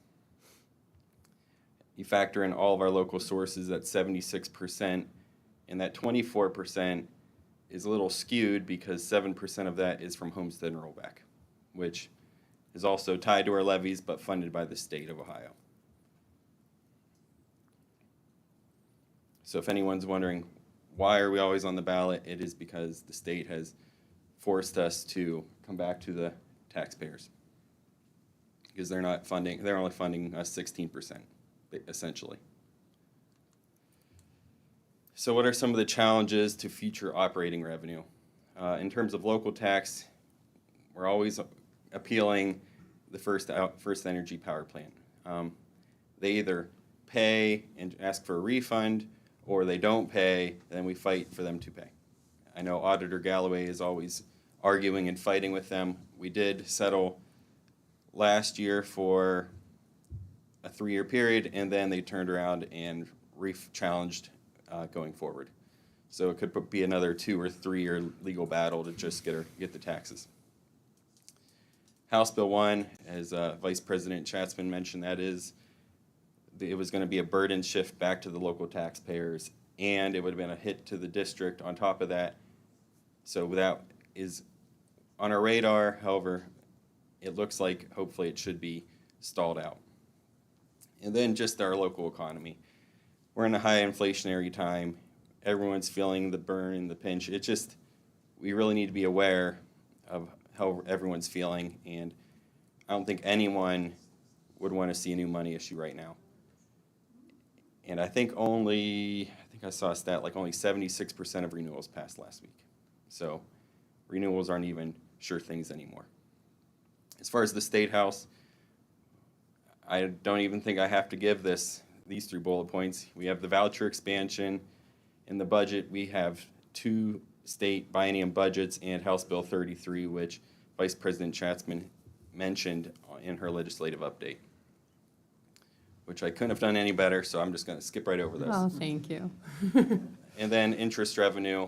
You factor in all of our local sources, that's 76%, and that 24% is a little skewed because 7% of that is from homestead and rollback, which is also tied to our levies but funded by the state of Ohio. So if anyone's wondering, why are we always on the ballot? It is because the state has forced us to come back to the taxpayers. Because they're only funding us 16%, essentially. So what are some of the challenges to future operating revenue? In terms of local tax, we're always appealing the first energy power plant. They either pay and ask for a refund, or they don't pay, then we fight for them to pay. I know Auditor Galloway is always arguing and fighting with them. We did settle last year for a 3-year period, and then they turned around and challenged going forward. So it could be another 2 or 3 year legal battle to just get the taxes. House Bill 1, as Vice President Chatzman mentioned, it was going to be a burden shift back to the local taxpayers, and it would have been a hit to the district on top of that. So that is on our radar. However, it looks like hopefully it should be stalled out. And then just our local economy. We're in a high inflationary time. Everyone's feeling the burn and the pinch. We really need to be aware of how everyone's feeling, and I don't think anyone would want to see a new money issue right now. And I think I saw a stat, like only 76% of renewals passed last week. So renewals aren't even sure things anymore. As far as the State House, I don't even think I have to give these 3 bullet points. We have the voucher expansion. In the budget, we have 2 state biennium budgets and House Bill 33, which Vice President Chatzman mentioned in her legislative update, which I couldn't have done any better, so I'm just going to skip right over this. Oh, thank you. And then interest revenue.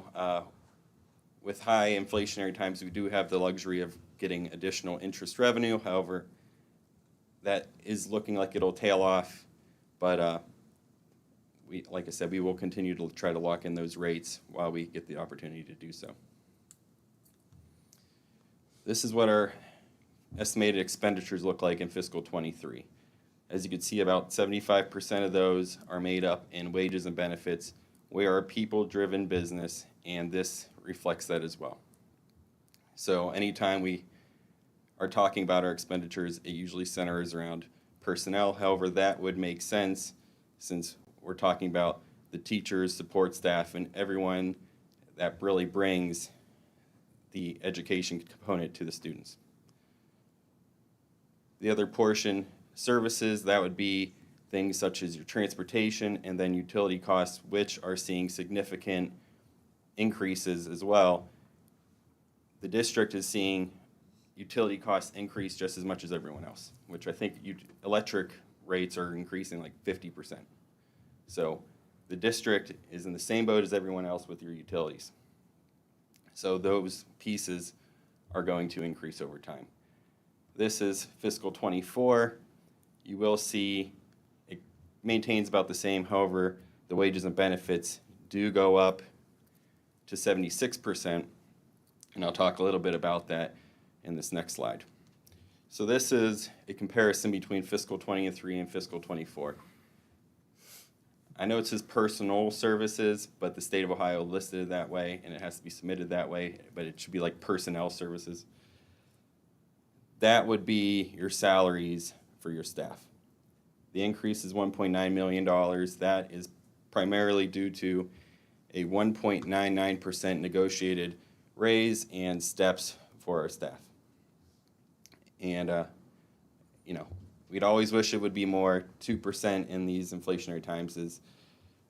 With high inflationary times, we do have the luxury of getting additional interest revenue. However, that is looking like it'll tail off, but like I said, we will continue to try to lock in those rates while we get the opportunity to do so. This is what our estimated expenditures look like in fiscal '23. As you can see, about 75% of those are made up in wages and benefits. We are a people-driven business, and this reflects that as well. So anytime we are talking about our expenditures, it usually centers around personnel. However, that would make sense since we're talking about the teachers, support staff, and everyone that really brings the education component to the students. The other portion, services, that would be things such as your transportation and then utility costs, which are seeing significant increases as well. The district is seeing utility costs increase just as much as everyone else, which I think electric rates are increasing like 50%. So the district is in the same boat as everyone else with your utilities. So those pieces are going to increase over time. This is fiscal '24. You will see it maintains about the same. However, the wages and benefits do go up to 76%, and I'll talk a little bit about that in this next slide. So this is a comparison between fiscal '23 and fiscal '24. I know it says personal services, but the state of Ohio listed it that way, and it has to be submitted that way, but it should be like personnel services. That would be your salaries for your staff. The increase is $1.9 million. That is primarily due to a 1.99% negotiated raise and steps for our staff. And, we'd always wish it would be more. 2% in these inflationary times is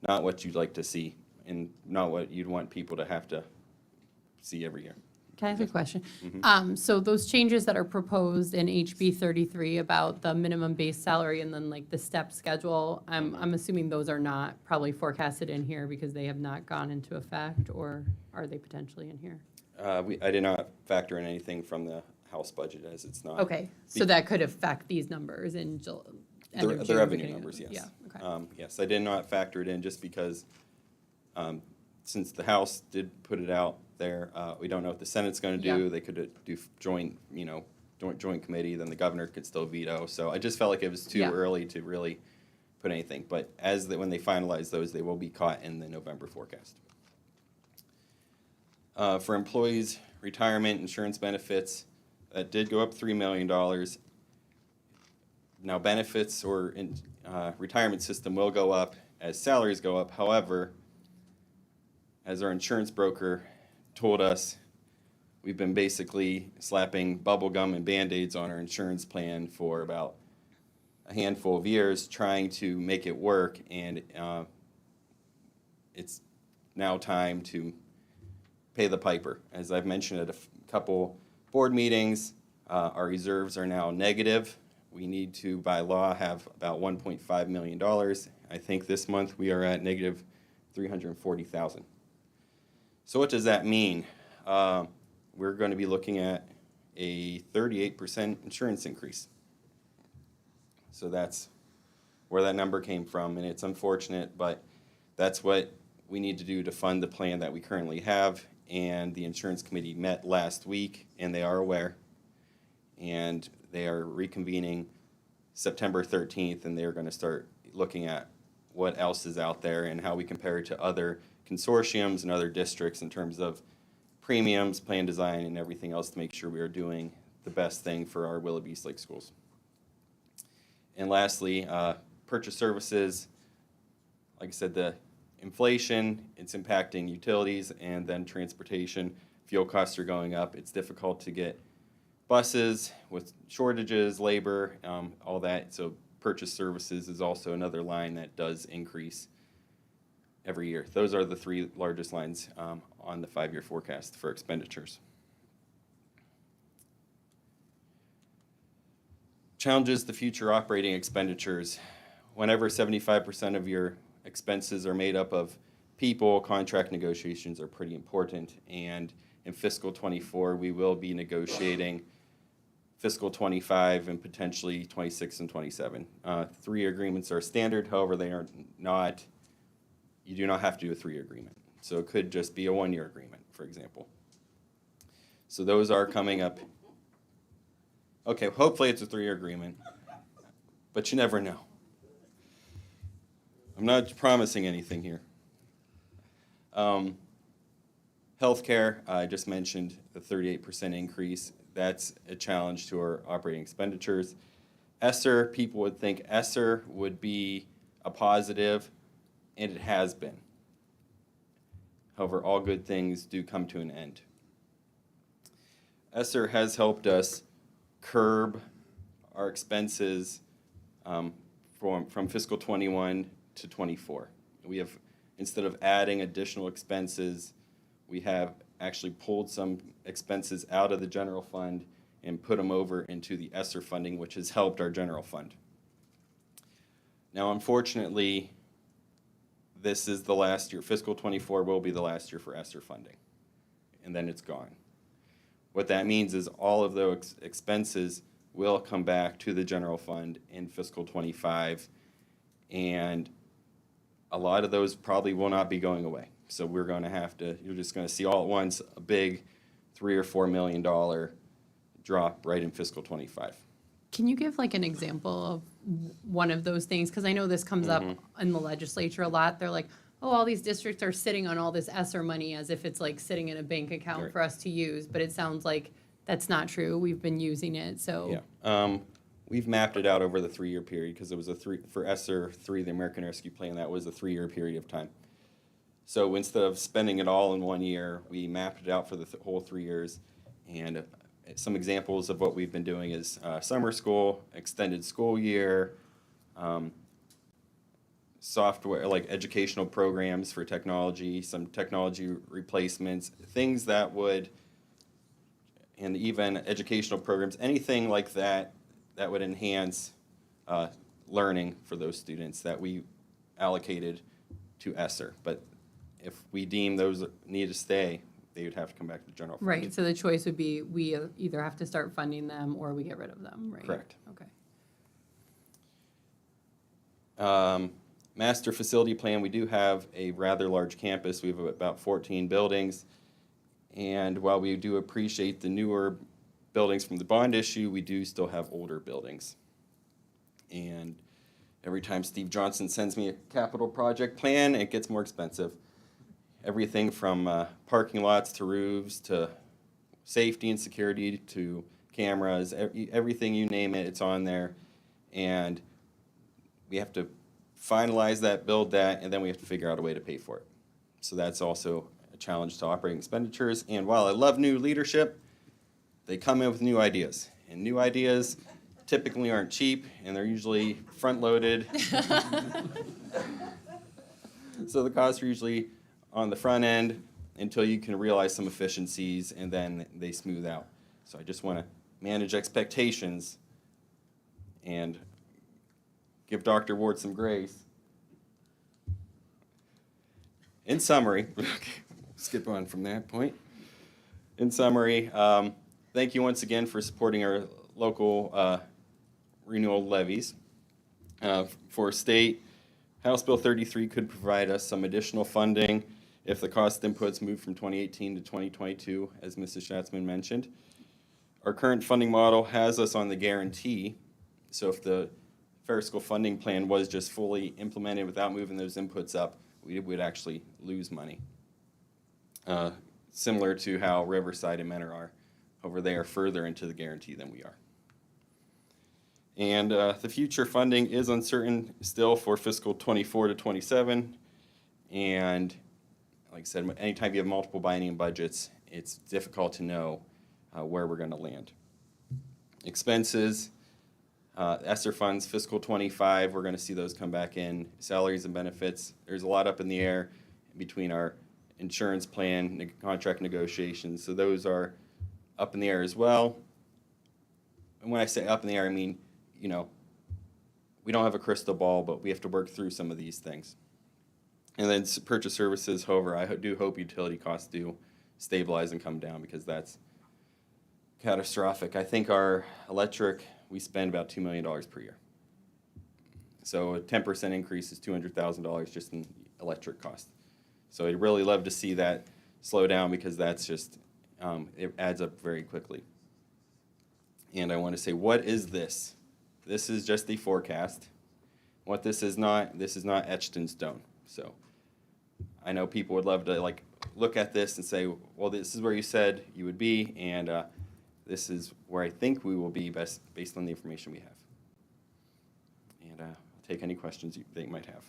not what you'd like to see and not what you'd want people to have to see every year. Can I ask a question? So those changes that are proposed in HB 33 about the minimum base salary and then like the step schedule, I'm assuming those are not probably forecasted in here because they have not gone into effect, or are they potentially in here? I did not factor in anything from the House budget as it's not. Okay, so that could affect these numbers in end of The June, revenue beginning of- numbers, yes. Yeah, okay. Yes, I did not factor it in just because, since the House did put it out there, we don't know what the Senate's gonna do. Yeah. They could do joint, joint committee, then the governor could still veto. So I just felt like it was too Yeah. early to really put anything. But when they finalize those, they will be caught in the November forecast. For employees, retirement, insurance benefits, that did go up $3 million. Now, benefits or retirement system will go up as salaries go up. However, as our insurance broker told us, we've been basically slapping bubble gum and Band-Aids on our insurance plan for about a handful of years, trying to make it work, and it's now time to pay the piper. As I've mentioned at a couple board meetings, our reserves are now negative. We need to, by law, have about $1.5 million. I think this month we are at negative $340,000. So what does that mean? We're going to be looking at a 38% insurance increase. So that's where that number came from, and it's unfortunate, but that's what we need to do to fund the plan that we currently have. And the insurance committee met last week, and they are aware. And they are reconvening September 13th, and they're going to start looking at what else is out there and how we compare it to other consortiums and other districts in terms of premiums, plan design, and everything else to make sure we are doing the best thing for our Willoughby-Eastlake schools. And lastly, purchase services. Like I said, the inflation, it's impacting utilities and then transportation. Fuel costs are going up. It's difficult to get buses with shortages, labor, all that. So purchase services is also another line that does increase every year. Those are the three largest lines on the 5-year forecast for expenditures. Challenges the future operating expenditures. Whenever 75% of your expenses are made up of people, contract negotiations are pretty important. And in fiscal 24, we will be negotiating fiscal 25 and potentially 26 and 27. 3-year agreements are standard, however, they are not, you do not have to do a 3-year agreement. So it could just be a 1-year agreement, for example. So those are coming up. Okay, hopefully it's a 3-year agreement, but you never know. I'm not promising anything here. Healthcare, I just mentioned the 38% increase. That's a challenge to our operating expenditures. ESSER, people would think ESSER would be a positive, and it has been. However, all good things do come to an end. ESSER has helped us curb our expenses from fiscal 21 to 24. We have, instead of adding additional expenses, we have actually pulled some expenses out of the general fund and put them over into the ESSER funding, which has helped our general fund. Now, unfortunately, this is the last year. Fiscal 24 will be the last year for ESSER funding, and then it's gone. What that means is all of those expenses will come back to the general fund in fiscal 25, and a lot of those probably will not be going away. So we're going to have to, you're just going to see all at once a big $3 or $4 million drop right in fiscal 25. Can you give like an example of one of those things? Because I know this comes up in the legislature a lot. They're like, oh, all these districts are sitting on all this ESSER money as if it's like sitting in a bank account Right. for us to use. But it sounds like that's not true. We've been using it, so. Yeah. We've mapped it out over the 3-year period because it was for ESSER 3, the American Rescue Plan, that was a 3-year period of time. So instead of spending it all in 1 year, we mapped it out for the whole 3 years. And some examples of what we've been doing is summer school, extended school year, software, like educational programs for technology, some technology replacements, things that would, and even educational programs, anything like that that would enhance learning for those students that we allocated to ESSER. But if we deem those need to stay, they would have to come back to the general fund. Right, so the choice would be, we either have to start funding them or we get rid of them, right? Correct. Okay. Master facility plan, we do have a rather large campus. We have about 14 buildings. And while we do appreciate the newer buildings from the bond issue, we do still have older buildings. And every time Steve Johnson sends me a capital project plan, it gets more expensive. Everything from parking lots to roofs to safety and security to cameras, everything you name it, it's on there. And we have to finalize that, build that, and then we have to figure out a way to pay for it. So that's also a challenge to operating expenditures. And while I love new leadership, they come in with new ideas. And new ideas typically aren't cheap, and they're usually front-loaded. So the costs are usually on the front end until you can realize some efficiencies, and then they smooth out. So I just want to manage expectations and give Dr. Ward some grace. In summary, skip on from that point. In summary, thank you once again for supporting our local renewal levies. For state, House Bill 33 could provide us some additional funding if the cost inputs move from 2018 to 2022, as Mrs. Schatzman mentioned. Our current funding model has us on the guarantee, so if the Fair School funding plan was just fully implemented without moving those inputs up, we would actually lose money. Similar to how Riverside and Mentor are. However, they are further into the guarantee than we are. And the future funding is uncertain still for fiscal 24 to 27. And like I said, anytime you have multiple biennium budgets, it's difficult to know where we're going to land. Expenses, ESSER funds, fiscal 25, we're going to see those come back in. Salaries and benefits, there's a lot up in the air between our insurance plan, contract negotiations, so those are up in the air as well. And when I say up in the air, I mean, you know, we don't have a crystal ball, but we have to work through some of these things. And then purchase services, however, I do hope utility costs do stabilize and come down because that's catastrophic. I think our electric, we spend about $2 million per year. So a 10% increase is $200,000 just in electric cost. So I'd really love to see that slow down because that's just, it adds up very quickly. And I want to say, what is this? This is just the forecast. What this is not etched in stone. So I know people would love to like look at this and say, well, this is where you said you would be, and this is where I think we will be based on the information we have. And I'll take any questions that you might have.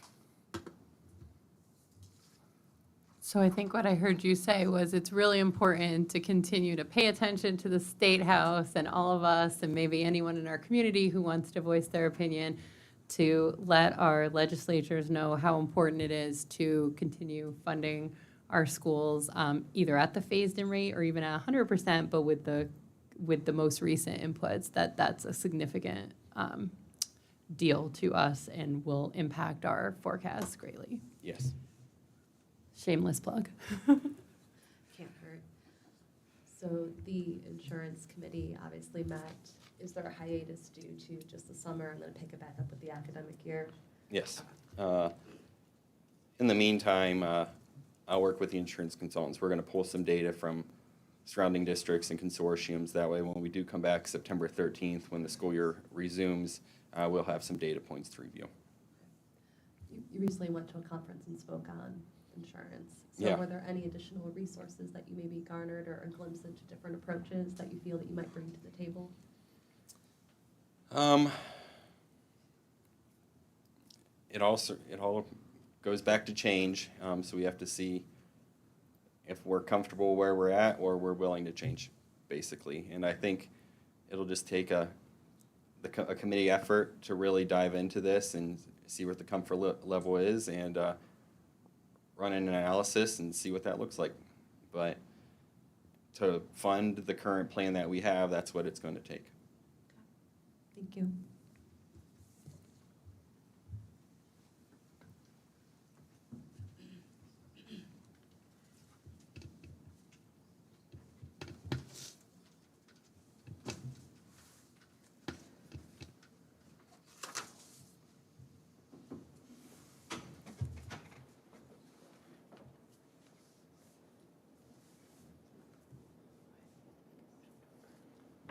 So I think what I heard you say was it's really important to continue to pay attention to the State House and all of us and maybe anyone in our community who wants to voice their opinion to let our legislatures know how important it is to continue funding our schools either at the phased-in rate or even at 100%, but with the most recent inputs, that's a significant deal to us and will impact our forecasts greatly. Yes. Shameless plug. Can't hurt. So the insurance committee obviously met. Is there a hiatus due to just the summer and then pick it back up with the academic year? Yes. In the meantime, I'll work with the insurance consultants. We're going to pull some data from surrounding districts and consortiums. That way, when we do come back September 13th, when the school year resumes, we'll have some data points to review. You recently went to a conference and spoke on insurance. So Yeah. were there any additional resources that you maybe garnered or a glimpse into different approaches that you feel that you might bring to the table? It all goes back to change, so we have to see if we're comfortable where we're at or we're willing to change, basically. And I think it'll just take a committee effort to really dive into this and see what the comfort level is and run an analysis and see what that looks like. But to fund the current plan that we have, that's what it's going to take. Thank you.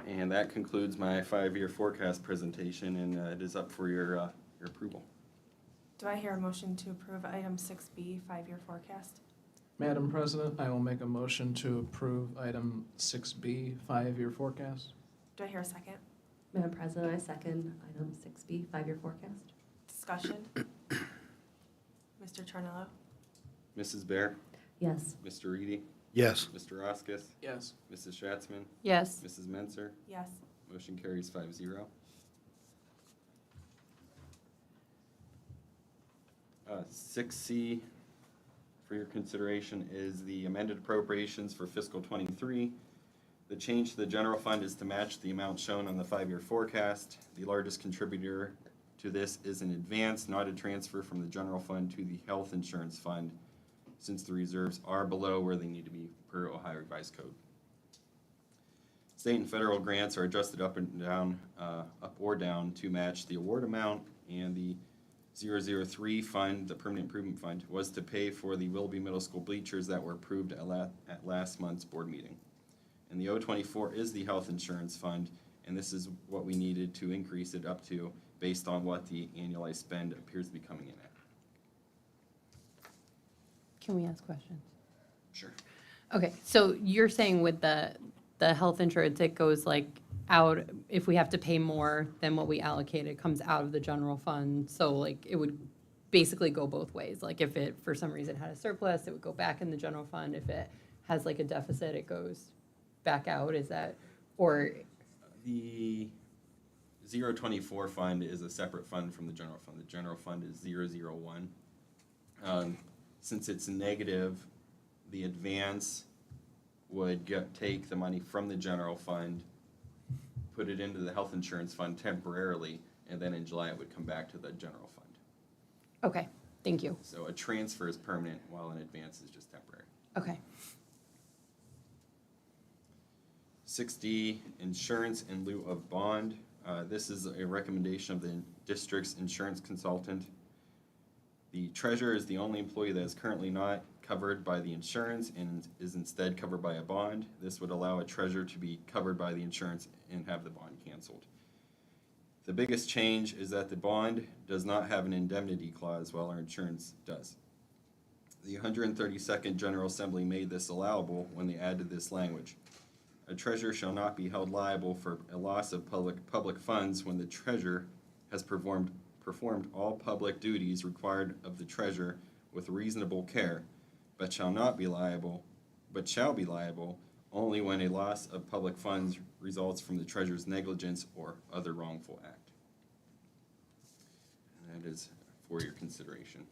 And that concludes my 5-year forecast presentation, and it is up for your approval. Do I hear a motion to approve item 6B, 5-year forecast? Madam President, I will make a motion to approve item 6B, 5-year forecast. Do I hear a second? Madam President, I second item 6B, 5-year forecast. Discussion? Mr. Charnello? Mrs. Bear? Yes. Mr. Reedy? Yes. Mr. Roskis? Yes. Mrs. Schwatzman? Yes. Mrs. Menzer? Yes. Motion carries 5-0. 6C for your consideration is the amended appropriations for fiscal '23. The change to the general fund is to match the amount shown on the 5-year forecast. The largest contributor to this is an advance, not a transfer from the general fund to the health insurance fund, since the reserves are below where they need to be per Ohio Revised Code. State and federal grants are adjusted up and down, up or down to match the award amount, and the 003 fund, the permanent improvement fund, was to pay for the Willoughby Middle School bleachers that were approved at last month's board meeting. And the 024 is the health insurance fund, and this is what we needed to increase it up to based on what the annualized spend appears to be coming in at. Can we ask questions? Sure. Okay, so you're saying with the health insurance, it goes like out, if we have to pay more than what we allocated, it comes out of the general fund, so like it would basically go both ways. Like if it, for some reason, had a surplus, it would go back in the general fund. If it has like a deficit, it goes back out, is that, or? The 024 fund is a separate fund from the general fund. The general fund is 001. Since it's negative, the advance would take the money from the general fund, put it into the health insurance fund temporarily, and then in July it would come back to the general fund. Okay, thank you. So a transfer is permanent while an advance is just temporary. Okay. 6D, insurance in lieu of bond. This is a recommendation of the district's insurance consultant. The treasurer is the only employee that is currently not covered by the insurance and is instead covered by a bond. This would allow a treasurer to be covered by the insurance and have the bond canceled. The biggest change is that the bond does not have an indemnity clause while our insurance does. The 132nd General Assembly made this allowable when they added this language. A treasurer shall not be held liable for a loss of public funds when the treasurer has performed all public duties required of the treasurer with reasonable care, but shall be liable only when a loss of public funds results from the treasurer's negligence or other wrongful act. And that is for your consideration.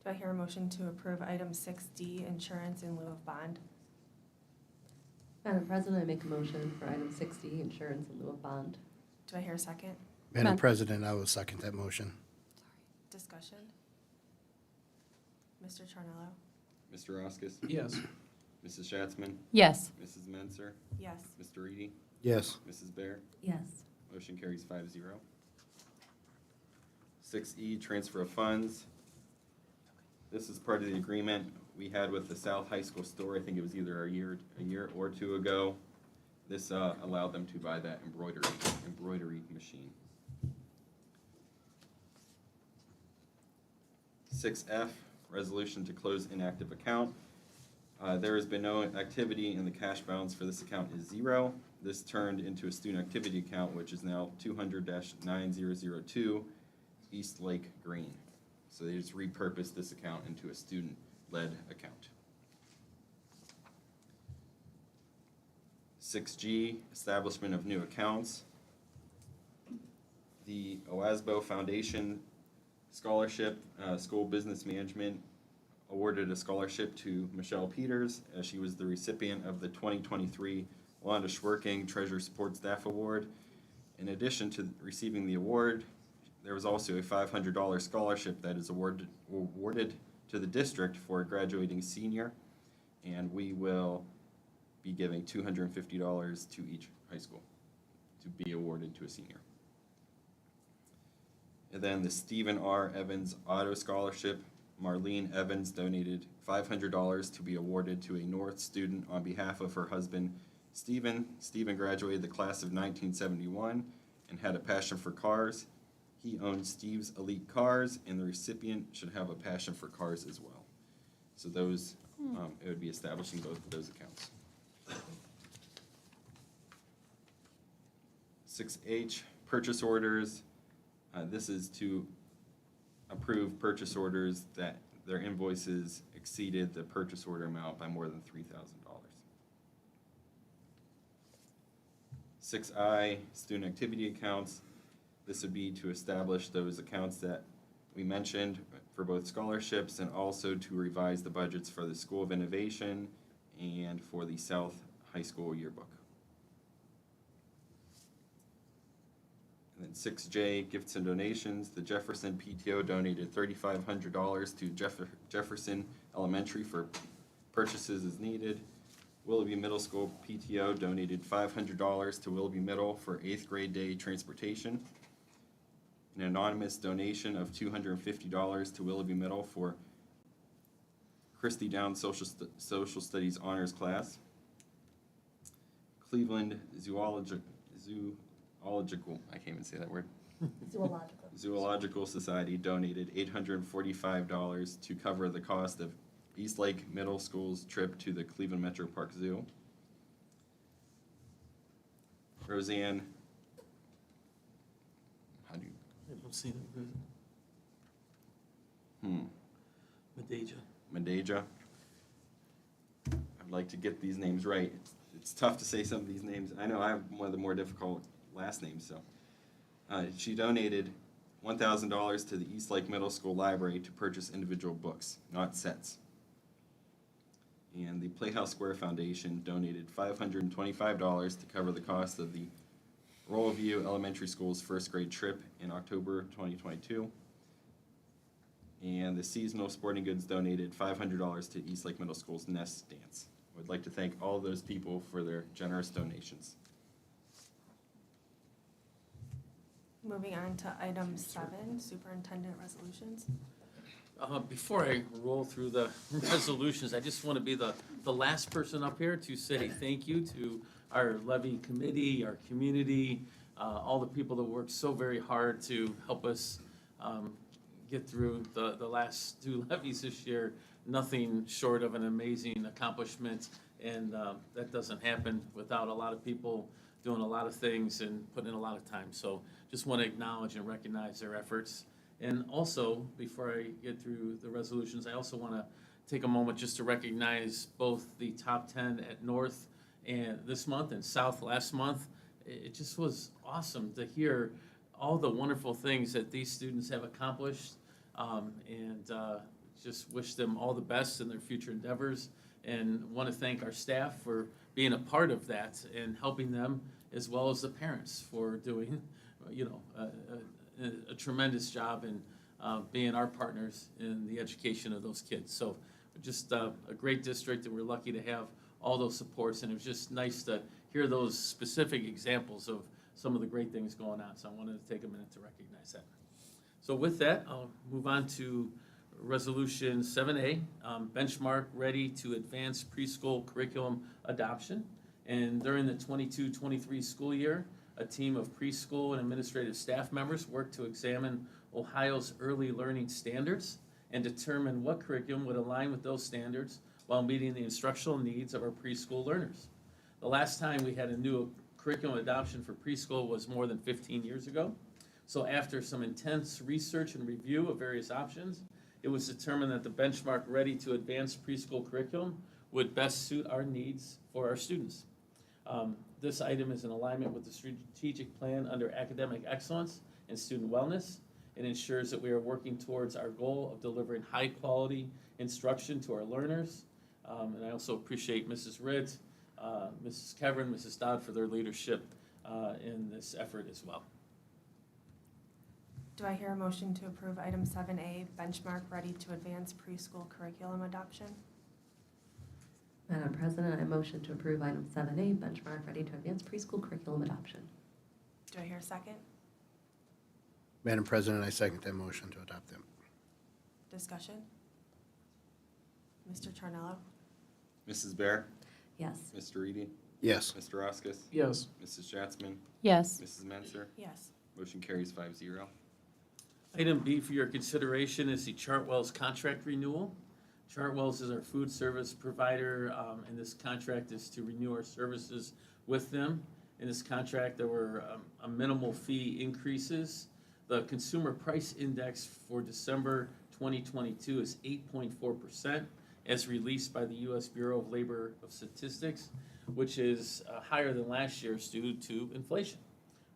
Do I hear a motion to approve item 6D, insurance in lieu of bond? Madam President, I make a motion for item 6D, insurance in lieu of bond. Do I hear a second? Madam President, I will second that motion. Discussion? Mr. Charnello? Mr. Roskis? Yes. Mrs. Schatzman? Yes. Mrs. Menzer? Yes. Mr. Reedy? Yes. Mrs. Bear? Yes. Motion carries 5-0. 6E, transfer of funds. This is part of the agreement we had with the South High School store. I think it was either a year or two ago. This allowed them to buy that embroidery machine. 6F, resolution to close inactive account. There has been no activity and the cash balance for this account is 0. This turned into a student activity account, which is now 200-9002 Eastlake Green. So they just repurposed this account into a student-led account. 6G, establishment of new accounts. The OASBO Foundation Scholarship, School Business Management, awarded a scholarship to Michelle Peters, as she was the recipient of the 2023 Wanda Schwerking Treasurer Support Staff Award. In addition to receiving the award, there was also a $500 scholarship that is awarded to the district for a graduating senior, and we will be giving $250 to each high school to be awarded to a senior. And then the Stephen R. Evans Auto Scholarship. Marlene Evans donated $500 to be awarded to a North student on behalf of her husband Stephen graduated the class of 1971 and had a passion for cars. He owns Steve's Elite Cars, and the recipient should have a passion for cars as well. So those, it would be establishing both of those accounts. 6H, purchase orders. This is to approve purchase orders that their invoices exceeded the purchase order amount by more than $3,000. 6I, student activity accounts. This would be to establish those accounts that we mentioned for both scholarships and also to revise the budgets for the School of Innovation and for the South High School yearbook. And then 6J, gifts and donations. The Jefferson PTO donated $3,500 to Jefferson Elementary for purchases as needed. Willoughby Middle School PTO donated $500 to Willoughby Middle for 8th grade day transportation. An anonymous donation of $250 to Willoughby Middle for Christy Downs Social Studies Honors Class. Cleveland Zoological, I can't even say that word. Zoological Society donated $845 to cover the cost of Eastlake Middle School's trip to the Cleveland Metro Park Zoo. Roseanne, how do you? I don't see that. Medeja. I'd like to get these names right. It's tough to say some of these names. I know I have one of the more difficult last names, so. She donated $1,000 to the Eastlake Middle School Library to purchase individual books, not sets. And the Playhouse Square Foundation donated $525 to cover the cost of the Rollview Elementary School's first grade trip in October 2022. And the Seasonal Sporting Goods donated $500 to Eastlake Middle School's Nest Dance. I would like to thank all those people for their generous donations. Moving on to item 7, superintendent resolutions. Before I roll through the resolutions, I just want to be the last person up here to say thank you to our levy committee, our community, all the people that worked so very hard to help us get through the last 2 levies this year. Nothing short of an amazing accomplishment, and that doesn't happen without a lot of people doing a lot of things and putting in a lot of time. So just want to acknowledge and recognize their efforts. And also, before I get through the resolutions, I also want to take a moment just to recognize both the top 10 at North and this month and South last month. It just was awesome to hear all the wonderful things that these students have accomplished, and just wish them all the best in their future endeavors, and want to thank our staff for being a part of that and helping them, as well as the parents for doing, a tremendous job in being our partners in the education of those kids. So just a great district, and we're lucky to have all those supports, and it was just nice to hear those specific examples of some of the great things going on. So I wanted to take a minute to recognize that. So with that, I'll move on to Resolution 7A, benchmark ready to advance preschool curriculum adoption. And during the 22-23 school year, a team of preschool and administrative staff members worked to examine Ohio's early learning standards and determine what curriculum would align with those standards while meeting the instructional needs of our preschool learners. The last time we had a new curriculum adoption for preschool was more than 15 years ago. So after some intense research and review of various options, it was determined that the benchmark ready to advance preschool curriculum would best suit our needs for our students. This item is in alignment with the strategic plan under academic excellence and student wellness. It ensures that we are working towards our goal of delivering high-quality instruction to our learners. And I also appreciate Mrs. Ritt, Mrs. Kevin, Mrs. Dodd for their leadership in this effort as well. Do I hear a motion to approve item 7A, benchmark ready to advance preschool curriculum adoption? Madam President, I motion to approve item 7A, benchmark ready to advance preschool curriculum adoption. Do I hear a second? Madam President, I second that motion to adopt them. Discussion? Mr. Charnello? Mrs. Bear? Yes. Mr. Reedy? Yes. Mr. Roskis? Yes. Mrs. Schwartzman? Yes. Mrs. Menzer? Yes. Motion carries 5-0. Item B for your consideration is the Chartwell's contract renewal. Chartwell's is our food service provider, and this contract is to renew our services with them. In this contract, there were a minimal fee increases. The consumer price index for December 2022 is 8.4%, as released by the U.S. Bureau of Labor of Statistics, which is higher than last year's due to inflation.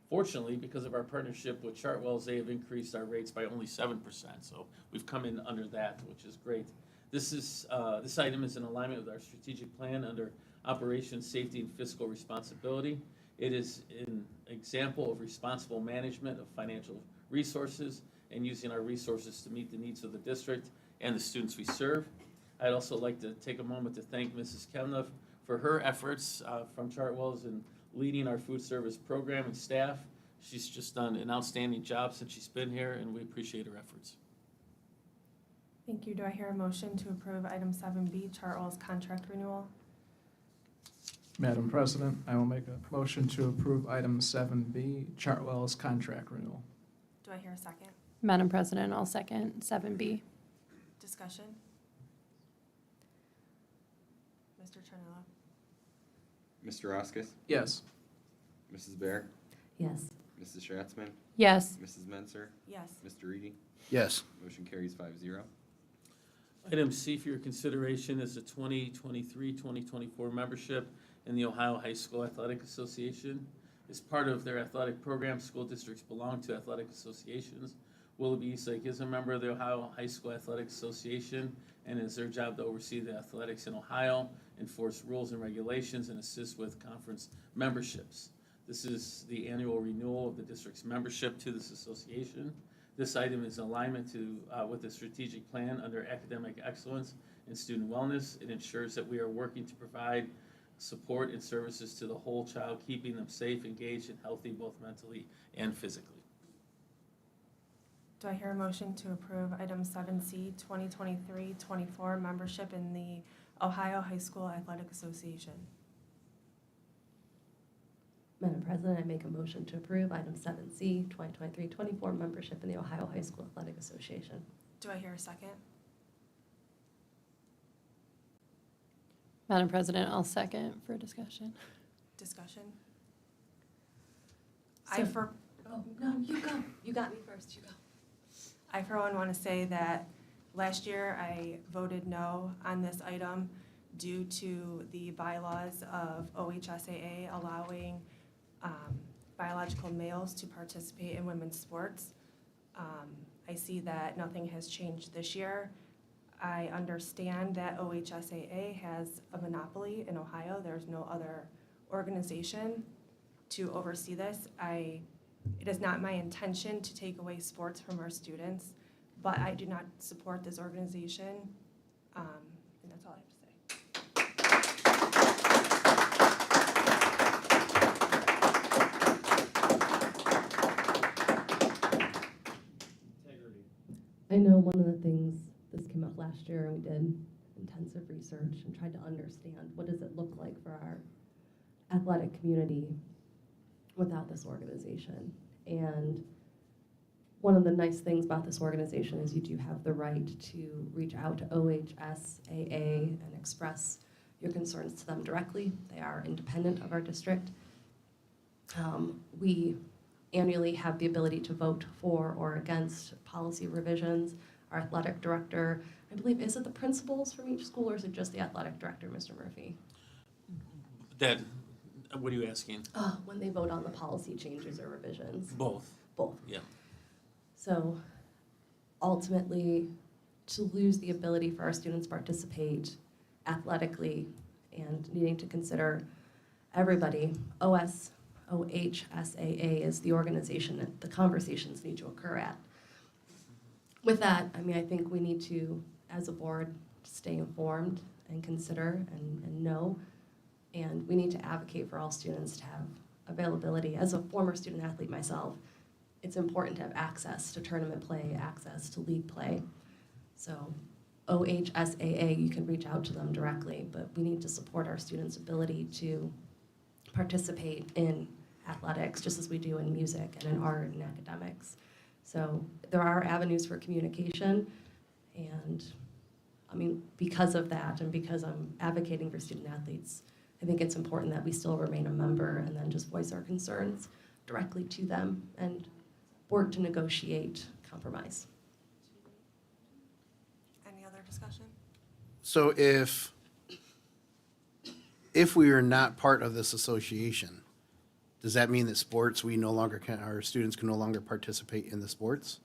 Fortunately, because of our partnership with Chartwell's, they have increased our rates by only 7%, so we've come in under that, which is great. This item is in alignment with our strategic plan under Operations, Safety, and Fiscal Responsibility. It is an example of responsible management of financial resources and using our resources to meet the needs of the district and the students we serve. I'd also like to take a moment to thank Mrs. Kemna for her efforts from Chartwell's in leading our food service program and staff. She's just done an outstanding job since she's been here, and we appreciate her efforts. Thank you. Do I hear a motion to approve item 7B, Chartwell's contract renewal? Madam President, I will make a motion to approve item 7B, Chartwell's contract renewal. Do I hear a second? Madam President, I'll second 7B. Discussion? Mr. Chernillo? Mr. Roskis? Yes. Mrs. Bear? Yes. Mrs. Schwartzman? Yes. Mrs. Menzer? Yes. Mr. Reedy? Yes. Motion carries 5-0. Item C for your consideration is the 2023-2024 membership in the Ohio High School Athletic Association. As part of their athletic program, school districts belong to athletic associations. Willoughby-Eastlake is a member of the Ohio High School Athletic Association, and it is their job to oversee the athletics in Ohio, enforce rules and regulations, and assist with conference memberships. This is the annual renewal of the district's membership to this association. This item is in alignment with the strategic plan under academic excellence and student wellness. It ensures that we are working to provide support and services to the whole child, keeping them safe, engaged, and healthy, both mentally and physically. Do I hear a motion to approve item 7C, 2023-24, membership in the Ohio High School Athletic Association? Madam President, I make a motion to approve item 7C, 2023-24, membership in the Ohio High School Athletic Association. Do I hear a second? Madam President, I'll second for discussion. Discussion? Oh, no, you go. You got me first, you go. I for one want to say that last year I voted no on this item due to the bylaws of OHSAA allowing biological males to participate in women's sports. I see that nothing has changed this year. I understand that OHSAA has a monopoly in Ohio. There's no other organization to oversee this. It is not my intention to take away sports from our students, but I do not support this organization, and that's all I have to say. I know one of the things, this came up last year, and we did intensive research and tried to understand what does it look like for our athletic community without this organization. And one of the nice things about this organization is you do have the right to reach out to OHSAA and express your concerns to them directly. They are independent of our district. We annually have the ability to vote for or against policy revisions. Our athletic director, I believe, is it the principals from each school, or is it just the athletic director, Mr. Murphy? What are you asking? When they vote on the policy changes or revisions? Both. Both. Yeah. So ultimately, to lose the ability for our students to participate athletically and needing to consider everybody, OHSAA is the organization that the conversations need to occur at. With that, I mean, I think we need to, as a board, stay informed and consider and know, and we need to advocate for all students to have availability. As a former student athlete myself, it's important to have access to tournament play, access to league play. So OHSAA, you can reach out to them directly, but we need to support our students' ability to participate in athletics, just as we do in music and in art and academics. So there are avenues for communication, and I mean, because of that and because I'm advocating for student athletes, I think it's important that we still remain a member and then just voice our concerns directly to them and work to negotiate compromise. Any other discussion? So if we are not part of this association, does that mean that sports, we no longer can, our students can no longer participate in the sports?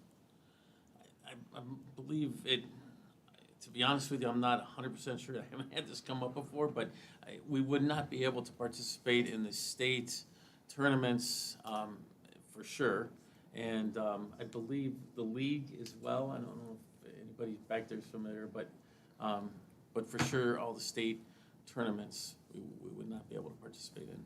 I believe it, to be honest with you, I'm not 100% sure. I haven't had this come up before, but we would not be able to participate in the state tournaments for sure. And I believe the league as well. I don't know if anybody back there is familiar, but for sure, all the state tournaments we would not be able to participate in.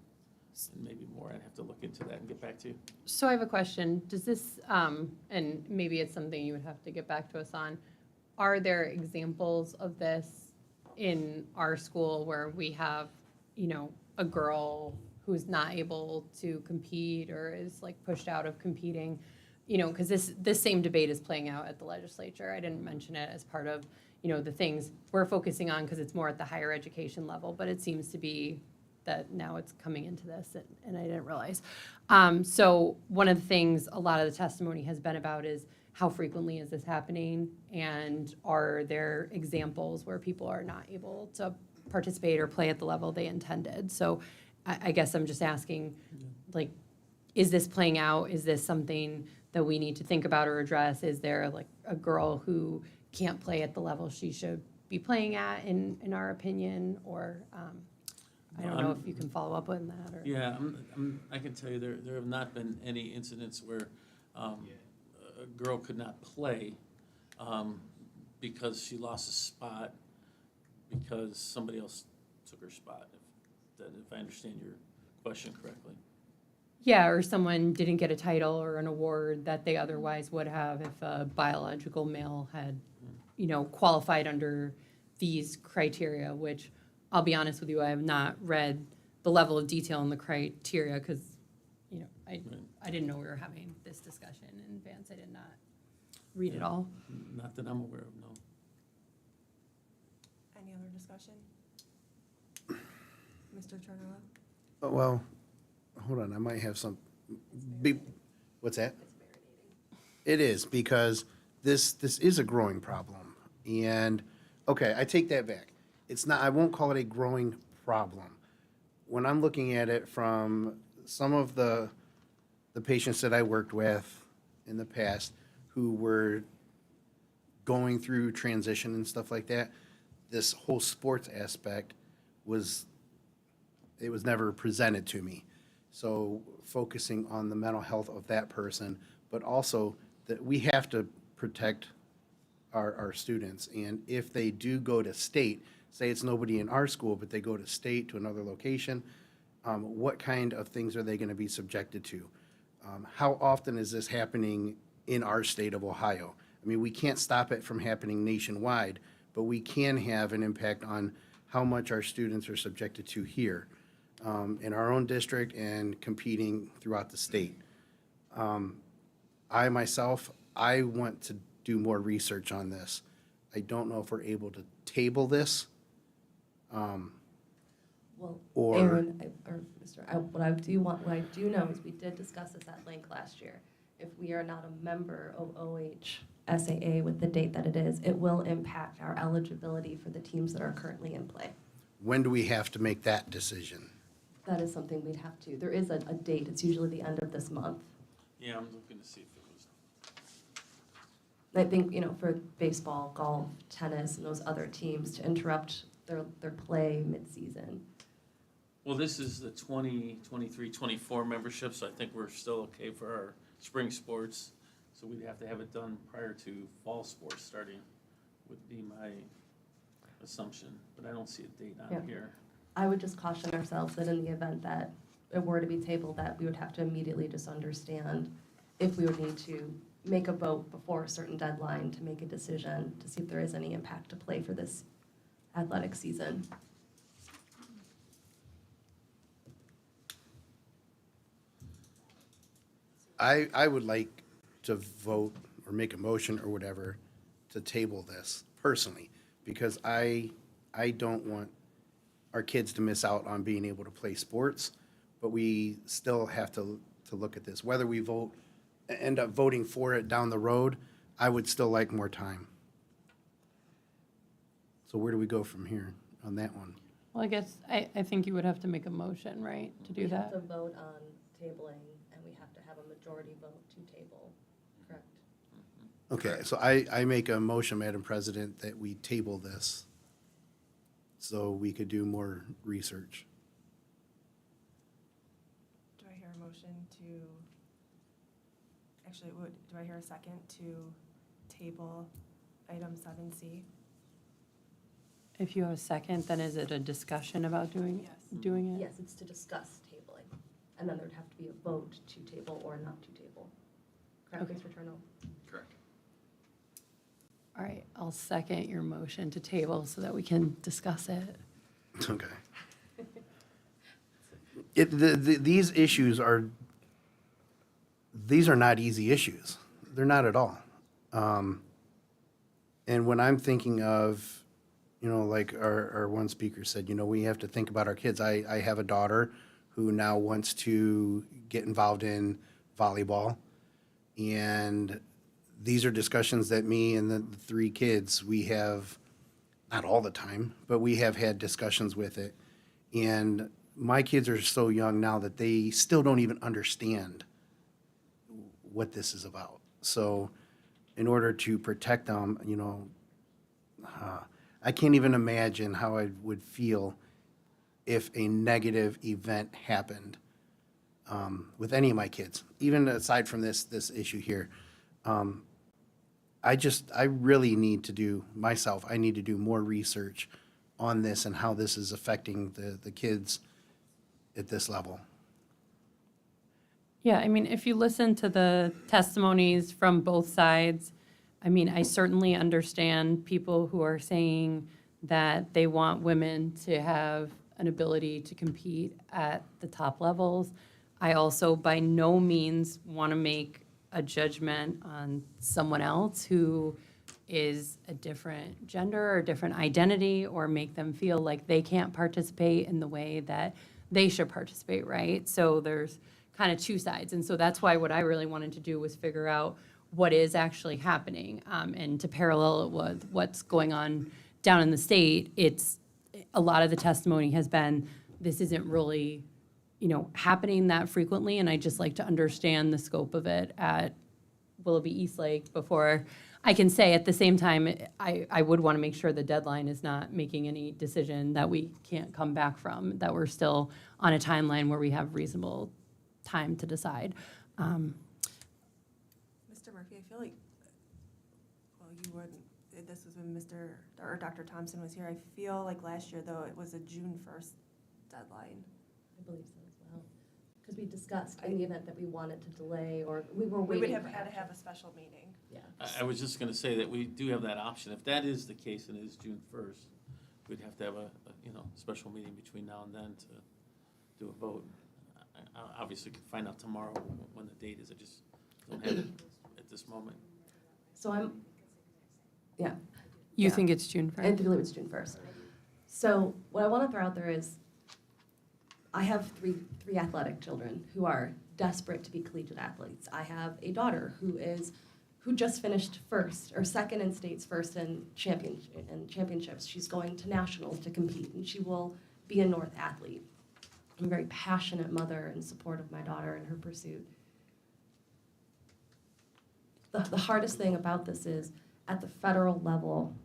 And maybe more. I'd have to look into that and get back to you. So I have a question. Does this, and maybe it's something you would have to get back to us on, are there examples of this in our school where we have, you know, a girl who's not able to compete or is like pushed out of competing? You know, because this same debate is playing out at the legislature. I didn't mention it as part of, you know, the things we're focusing on because it's more at the higher education level, but it seems to be that now it's coming into this, and I didn't realize. So one of the things a lot of the testimony has been about is how frequently is this happening, and are there examples where people are not able to participate or play at the level they intended? So I guess I'm just asking, like, is this playing out? Is this something that we need to think about or address? Is there like a girl who can't play at the level she should be playing at, in our opinion, or I don't know if you can follow up on that. Or. Yeah, I can tell you there have not been any incidents where a girl could not play because she lost a spot because somebody else took her spot, if I understand your question correctly. Yeah, or someone didn't get a title or an award that they otherwise would have if a biological male had, you know, qualified under these criteria, which I'll be honest with you, I have not read the level of detail in the criteria because, you know, I didn't know we were having this discussion in advance. I did not read it all. Not that I'm aware of, no. Any other discussion? Mr. Chernala? Well, hold on, I might have some, what's that? It is, because this is a growing problem. And, okay, I take that back. It's not, I won't call it a growing problem. When I'm looking at it from some of the patients that I worked with in the past who were going through transition and stuff like that, this whole sports aspect was never presented to me. So focusing on the mental health of that person, but also that we have to protect our students. And if they do go to state, say it's nobody in our school, but they go to state, to another location, what kind of things are they going to be subjected to? How often is this happening in our state of Ohio? I mean, we can't stop it from happening nationwide, but we can have an impact on how much our students are subjected to here in our own district and competing throughout the state. I myself, I want to do more research on this. I don't know if we're able to table this. Well, Or- Aaron, what I do know is we did discuss this at length last year. If we are not a member of OHSAA with the date that it is, it will impact our eligibility for the teams that are currently in play. When do we have to make that decision? That is something we'd have to, there is a date, it's usually the end of this month. Yeah, I'm looking to see if it was. I think, you know, for baseball, golf, tennis, and those other teams to interrupt their play mid-season. Well, this is the 2023-24 membership, so I think we're still okay for our spring sports. So we'd have to have it done prior to fall sports starting, would be my assumption, but I don't see a date on here. I would just caution ourselves that in the event that it were to be tabled, that we would have to immediately just understand if we would need to make a vote before a certain deadline to make a decision to see if there is any impact to play for this athletic season. I would like to vote or make a motion or whatever to table this personally, because I don't want our kids to miss out on being able to play sports, but we still have to look at this. Whether we end up voting for it down the road, I would still like more time. So where do we go from here on that one? Well, I guess, I think you would have to make a motion, right, to do that? We have to vote on tabling, and we have to have a majority vote to table, correct? Okay, so I make a motion, Madam President, that we table this so we could do more research. Do I hear a motion to, actually, do I hear a second to table item 7C? If you have a second, then is it a discussion about doing it? Yes, it's to discuss tabling, and then there'd have to be a vote to table or not to table. Correct, Okay. Mr. Turno? Correct. All right, I'll second your motion to table so that we can discuss it. Okay. These issues are not easy issues. They're not at all. And when I'm thinking of, like our one speaker said, we have to think about our kids. I have a daughter who now wants to get involved in volleyball. And these are discussions that me and the three kids, we have, not all the time, but we have had discussions with it. And my kids are so young now that they still don't even understand what this is about. So in order to protect them, I can't even imagine how I would feel if a negative event happened with any of my kids, even aside from this issue here. I really need to do, I need to do more research on this and how this is affecting the kids at this level. Yeah, I mean, if you listen to the testimonies from both sides, I mean, I certainly understand people who are saying that they want women to have an ability to compete at the top levels. I also by no means want to make a judgment on someone else who is a different gender or different identity, or make them feel like they can't participate in the way that they should participate, right? So there's kind of two sides. And so that's why what I really wanted to do was figure out what is actually happening, and to parallel it with what's going on down in the state. It's a lot of the testimony has been, this isn't really, happening that frequently, and I just like to understand the scope of it at Willoughby-Eastlake before I can say. At the same time, I would want to make sure the deadline is not making any decision that we can't come back from, that we're still on a timeline where we have reasonable time to decide. Mr. Murphy, I feel like, well, you wouldn't, this was when Dr. Thompson was here. I feel like last year, though, it was a June 1st deadline. I believe so as well. Because we discussed in the event that we wanted to delay, or we were We waiting. would have for had to action. have a special meeting. Yeah. I was just gonna say that we do have that option. If that is the case and it is June 1st, we'd have to have a special meeting between now and then to do a vote. I obviously could find out tomorrow when the date is. I just don't have it at this moment. So yeah. You Yeah. think it's June I 1st? believe it's June 1st. So what I want to throw out there is, I have three athletic children who are desperate to be collegiate athletes. I have a daughter who just finished first or second in states, first in championships. She's going to nationals to compete, and she will be a North athlete. I'm a very passionate mother in support of my daughter and her pursuit. The hardest thing about this is, at the federal level,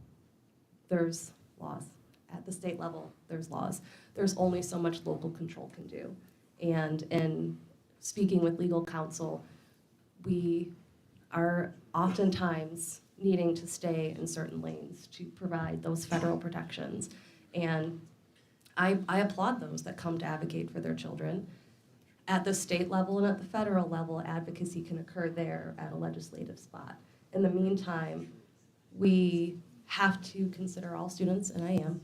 there's laws. At the state level, there's laws. There's only so much local control can do. And in speaking with legal counsel, we are oftentimes needing to stay in certain lanes to provide those federal protections. And I applaud those that come to advocate for their children. At the state level and at the federal level, advocacy can occur there at a legislative spot. In the meantime, we have to consider all students, and I am.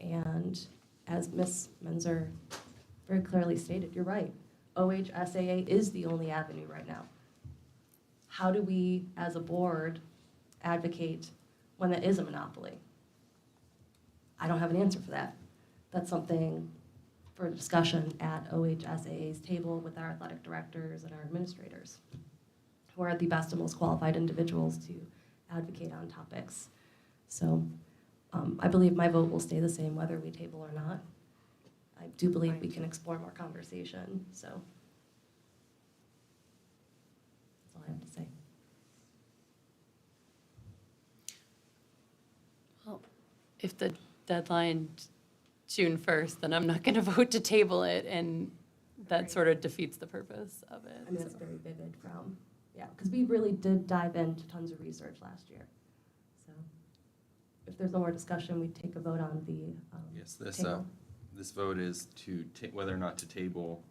And as Ms. Menzer very clearly stated, you're right. OHSAA is the only avenue right now. How do we, as a board, advocate when that is a monopoly? I don't have an answer for that. That's something for discussion at OHSAA's table with our athletic directors and our administrators, who are the best and most qualified individuals to advocate on topics. So I believe my vote will stay the same whether we table or not. I do believe we can explore more conversation, so that's all I have to say. Well, if the deadline's June 1st, then I'm not going to vote to table it, and that sort of defeats the purpose of it. I mean, that's very vivid from, yeah, because we really did dive into tons of research last year. So if there's no more discussion, we take a vote on the Yes, table. this vote is to whether or not to table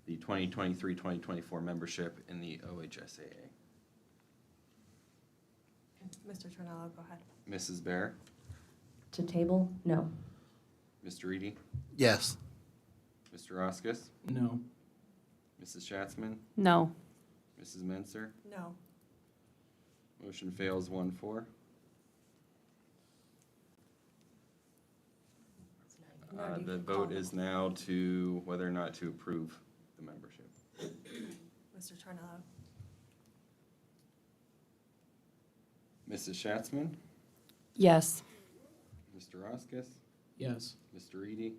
the 2023-2024 membership in the OHSAA. Mr. Tornello, go ahead. Mrs. Bear, To table, no. Mr. Eady, Yes. Mr. Roskis, No. Mrs. Schatzman, No. Mrs. Menser. No. Motion fails 1-4. No, you The can call vote the- is now to whether or not to approve the membership. Mr. Tornello. Mrs. Schatzman, Yes. Mr. Roskis, Yes. Mr. Eady,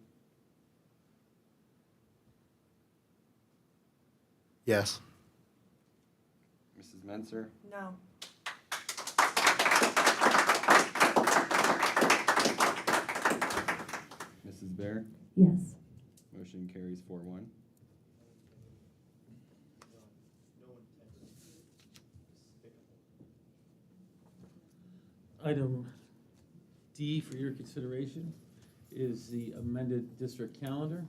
Yes. Mrs. Menser, No. Mrs. Bear. Yes. Motion carries 4-1. Item D for your consideration is the amended district calendar.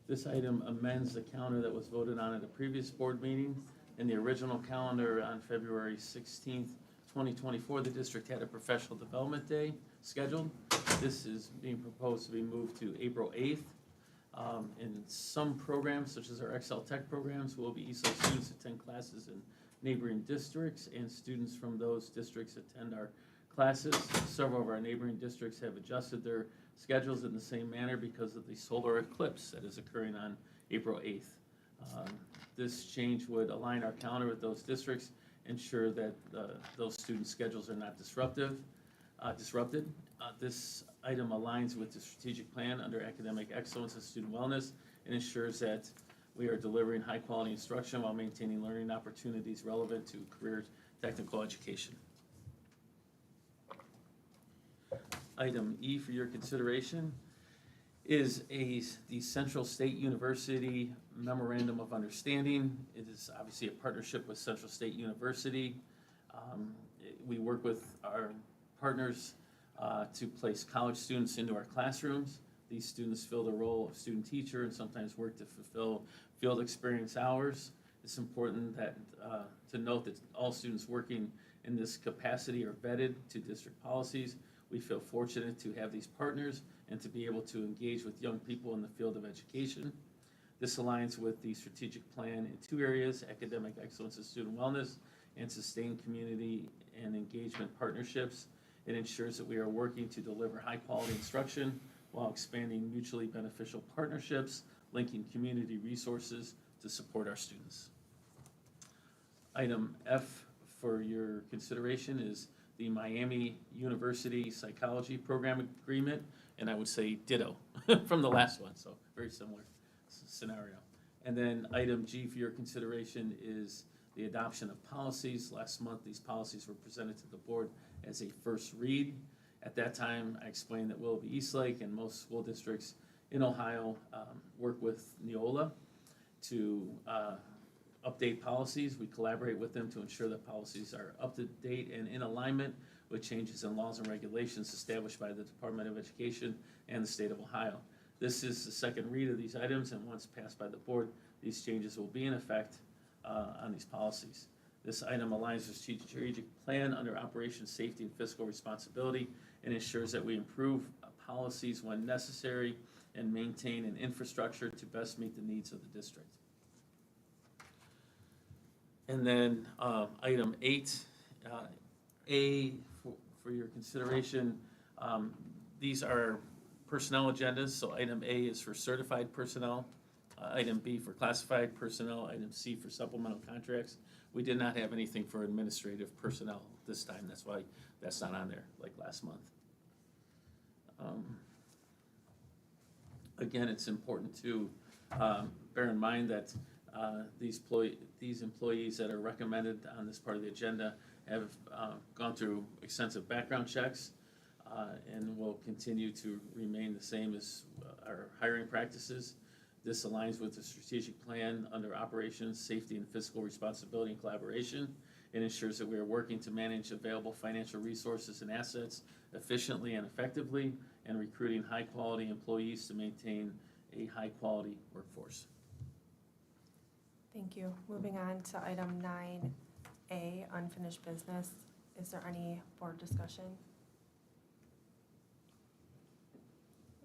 This item amends the calendar that was voted on at a previous board meeting. In the original calendar on February 16th, 2024, the district had a professional development day scheduled. This is being proposed to be moved to April 8th. In some programs, such as our Excel Tech programs, Willoughby-Eastlake students attend classes in neighboring districts, and students from those districts attend our classes. Several of our neighboring districts have adjusted their schedules in the same manner because of the solar eclipse that is occurring on April 8th. This change would align our calendar with those districts, ensure that those student schedules are not disrupted. This item aligns with the strategic plan under academic excellence and student wellness and ensures that we are delivering high-quality instruction while maintaining learning opportunities relevant to career technical education. Item E for your consideration is the Central State University Memorandum of Understanding. It is obviously a partnership with Central State University. We work with our partners to place college students into our classrooms. These students fill the role of student teacher and sometimes work to fulfill field experience hours. It's important that to note that all students working in this capacity are vetted to district policies. We feel fortunate to have these partners and to be able to engage with young people in the field of education. This aligns with the strategic plan in two areas: academic excellence and student wellness, and sustained community and engagement partnerships. It ensures that we are working to deliver high-quality instruction while expanding mutually beneficial partnerships, linking community resources to support our students. Item F for your consideration is the Miami University Psychology Program Agreement, and I would say ditto from the last one, so very similar scenario. And then item G for your consideration is the adoption of policies. Last month, these policies were presented to the board as a first read. At that time, I explained that Willoughby-Eastlake and most school districts in Ohio work with Neola to update policies. We collaborate with them to ensure that policies are up to date and in alignment with changes in laws and regulations established by the Department of Education and the state of Ohio. This is the second read of these items, and once passed by the board, these changes will be in effect on these policies. This item aligns with strategic plan under Operation Safety and Fiscal Responsibility and ensures that we improve policies when necessary and maintain an infrastructure to best meet the needs of the district. And then item 8A for your consideration. These are personnel agendas, so item A is for certified personnel, item B for classified personnel, item C for supplemental contracts. We did not have anything for administrative personnel this time, that's why that's not on there like last month. Again, it's important to bear in mind that these employees that are recommended on this part of the agenda have gone through extensive background checks and will continue to remain the same as our hiring practices. This aligns with the strategic plan under operations, safety, and fiscal responsibility and collaboration. It ensures that we are working to manage available financial resources and assets efficiently and effectively, and recruiting high-quality employees to maintain a high-quality workforce. Thank you. Moving on to item 9A, unfinished business. Is there any board discussion?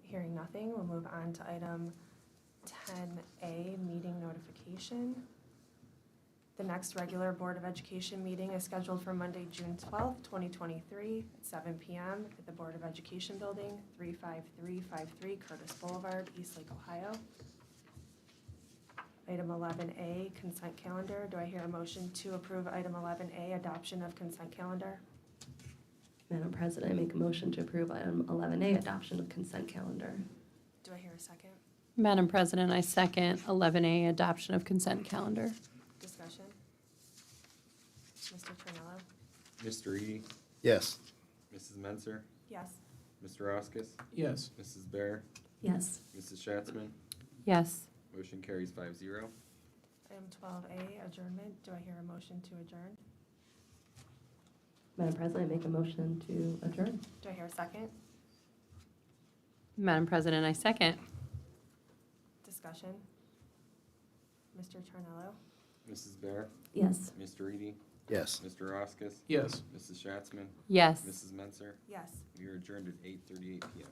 Hearing nothing, we'll move on to item 10A, meeting notification. The next regular Board of Education meeting is scheduled for Monday, June 12th, 2023, at 7 p.m. at the Board of Education Building, 35353 Curtis Boulevard, Eastlake, Ohio. Item 11A, consent calendar. Do I hear a motion to approve item 11A, adoption of consent calendar? Madam President, I make a motion to approve item 11A, adoption of consent calendar. Do I hear a second? Madam President, I second 11A, adoption of consent calendar. Discussion? Mr. Trinello? Mr. Eady, Yes. Mrs. Menser, Yes. Mr. Roskis, Yes. Mrs. Bear, Yes. Mrs. Schatzman. Yes. Motion carries 5-0. Item 12A, adjournment. Do I hear a motion to adjourn? Madam President, I make a motion to adjourn. Do I hear a second? Madam President, I second. Discussion? Mr. Trinello? Mrs. Bear, Yes. Mr. Eady, Yes. Mr. Roskis, Yes. Mrs. Schatzman, Yes. Mrs. Menser. Yes. We are adjourned at 8:38 p.m.